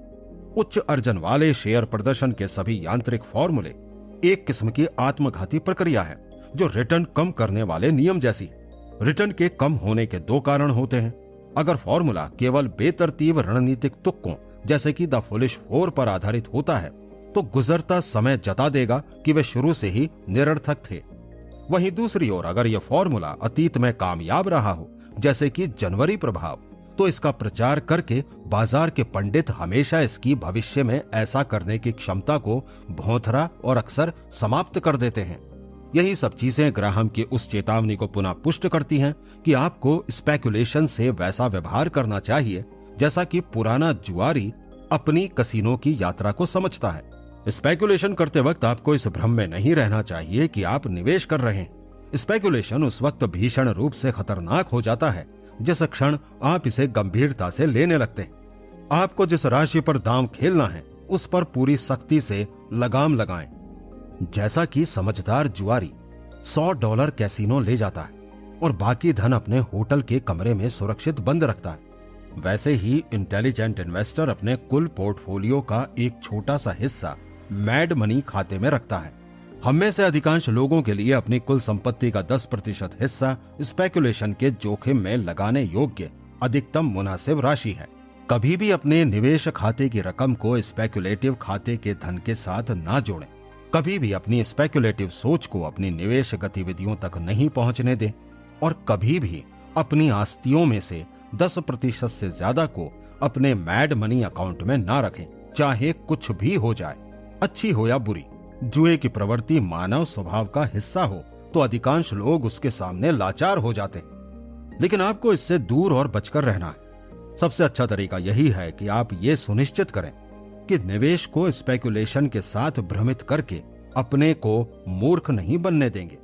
उच्च अर्जन वाले शेयर प्रदर्शन के सभी यांत्रिक फॉर्मूले एक किस्म की आत्मघाती प्रक्रिया है जो रिटर्न कम करने वाले नियम जैसी है। रिटर्न के कम होने के 2 कारण होते हैं। अगर फॉर्मूला केवल बेतरतीब रणनीतिक तुक्कों जैसे कि द फुलिश 4 पर आधारित होता है तो गुजरता समय जता देगा कि वे शुरू से ही निरर्थक थे। वहीं दूसरी ओर अगर यह फॉर्मूला अतीत में कामयाब रहा हो जैसे कि जनवरी प्रभाव, तो इसका प्रचार करके बाजार के पंडित हमेशा इसकी भविष्य में ऐसा करने की क्षमता को भौंथरा और अक्सर समाप्त कर देते हैं। यही सब चीजें ग्राहम की उस चेतावनी को पुनः पुष्ट करती हैं कि आपको स्पेकुलेशन से वैसा व्यवहार करना चाहिए जैसा कि पुराना जुआरी अपनी कसीनो की यात्रा को समझता है। स्पेकुलेशन करते वक्त आपको इस भ्रम में नहीं रहना चाहिए कि आप निवेश कर रहे हैं। स्पेकुलेशन उस वक्त भीषण रूप से खतरनाक हो जाता है जिस क्षण आप इसे गंभीरता से लेने लगते हैं। आपको जिस राशि पर दांव खेलना है उस पर पूरी सख्ती से लगाम लगाएं। जैसा कि समझदार जुआरी $100 कैसीनो ले जाता है और बाकी धन अपने होटल के कमरे में सुरक्षित बंद रखता है, वैसे ही इंटेलिजेंट इन्वेस्टर अपने कुल पोर्टफोलियो का एक छोटा सा हिस्सा मैड मनी खाते में रखता है। हम में से अधिकांश लोगों के लिए अपनी कुल संपत्ति का 10% हिस्सा स्पेकुलेशन के जोखिम में लगाने योग्य अधिकतम मुनासिब राशि है। कभी भी अपने निवेश खाते की रकम को स्पेकुलेटिव खाते के धन के साथ ना जोड़ें। कभी भी अपनी स्पेकुलेटिव सोच को अपनी निवेश गतिविधियों तक नहीं पहुंचने दें और कभी भी अपनी आस्तियों में से 10% से ज्यादा को अपने मैड मनी अकाउंट में ना रखें, चाहे कुछ भी हो जाए, अच्छी हो या बुरी। जुए की प्रवृत्ति मानव स्वभाव का हिस्सा हो तो अधिकांश लोग उसके सामने लाचार हो जाते हैं, लेकिन आपको इससे दूर और बचकर रहना है। सबसे अच्छा तरीका यही है कि आप ये सुनिश्चित करें कि निवेश को स्पेकुलेशन के साथ भ्रमित करके अपने को मूर्ख नहीं बनने देंगे।